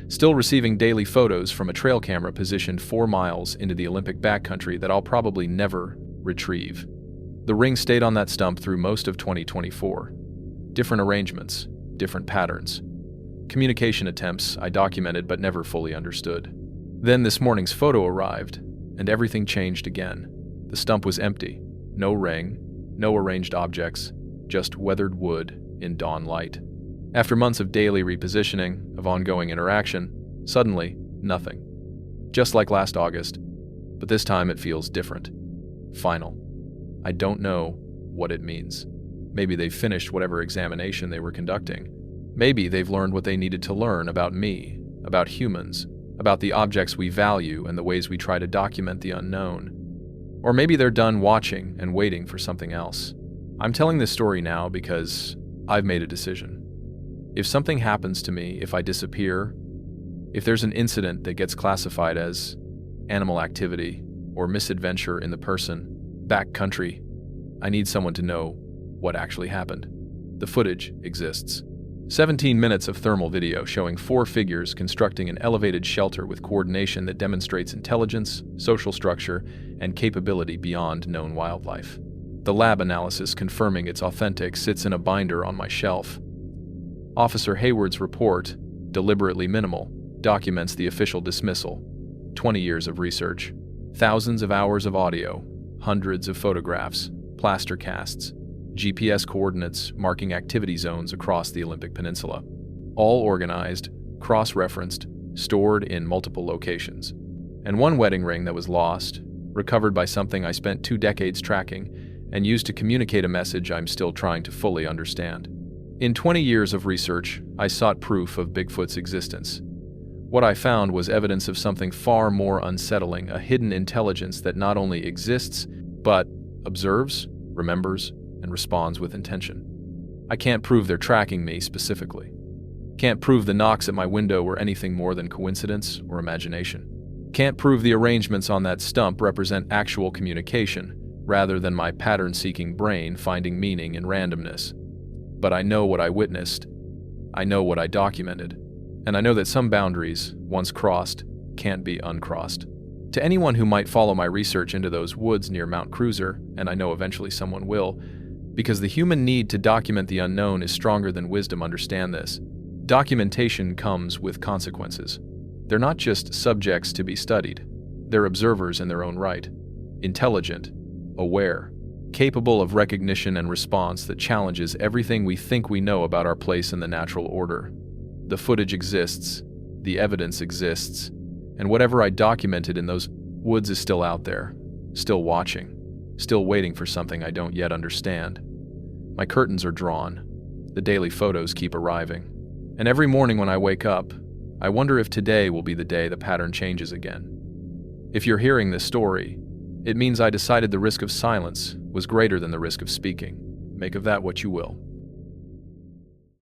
still receiving daily photos from a trail camera positioned 4 miles into the Olympic backcountry that I'll probably never retrieve. The ring stayed on that stump through most of 2024. Different arrangements, different patterns. Communication attempts I documented but never fully understood. Then this morning's photo arrived, and everything changed again. The stump was empty. No ring, no arranged objects, just weathered wood in dawn light. After months of daily repositioning, of ongoing interaction, suddenly, nothing. Just like last August, but this time it feels different. Final. I don't know what it means. Maybe they've finished whatever examination they were conducting. Maybe they've learned what they needed to learn about me, about humans, about the objects we value and the ways we try to document the unknown. Or maybe they're done watching and waiting for something else. I'm telling this story now because I've made a decision. If something happens to me, if I disappear, if there's an incident that gets classified as animal activity or misadventure in the person, backcountry, I need someone to know what actually happened. The footage exists. 17 minutes of thermal video showing 4 figures constructing an elevated shelter with coordination that demonstrates intelligence, social structure, and capability beyond known wildlife. The lab analysis confirming it's authentic sits in a binder on my shelf. Officer Hayward's report, deliberately minimal, documents the official dismissal. 20 years of research, thousands of hours of audio, hundreds of photographs, plaster casts, GPS coordinates marking activity zones across the Olympic Peninsula. All organized, cross-referenced, stored in multiple locations. And one wedding ring that was lost, recovered by something I spent 2 decades tracking, and used to communicate a message I'm still trying to fully understand. In 20 years of research, I sought proof of Bigfoot's existence. What I found was evidence of something far more unsettling, a hidden intelligence that not only exists, but observes, remembers, and responds with intention. I can't prove they're tracking me specifically. Can't prove the knocks at my window were anything more than coincidence or imagination. Can't prove the arrangements on that stump represent actual communication, rather than my pattern-seeking brain finding meaning in randomness. But I know what I witnessed. I know what I documented. And I know that some boundaries, once crossed, can't be uncrossed. To anyone who might follow my research into those woods near Mount Cruiser, and I know eventually someone will, because the human need to document the unknown is stronger than wisdom, understand this. Documentation comes with consequences. They're not just subjects to be studied. They're observers in their own right. Intelligent, aware, capable of recognition and response that challenges everything we think we know about our place in the natural order. The footage exists, the evidence exists, and whatever I documented in those woods is still out there, still watching, still waiting for something I don't yet understand. My curtains are drawn. The daily photos keep arriving. And every morning when I wake up, I wonder if today will be the day the pattern changes again. If you're hearing this story, it means I decided the risk of silence was greater than the risk of speaking. Make of that what you will.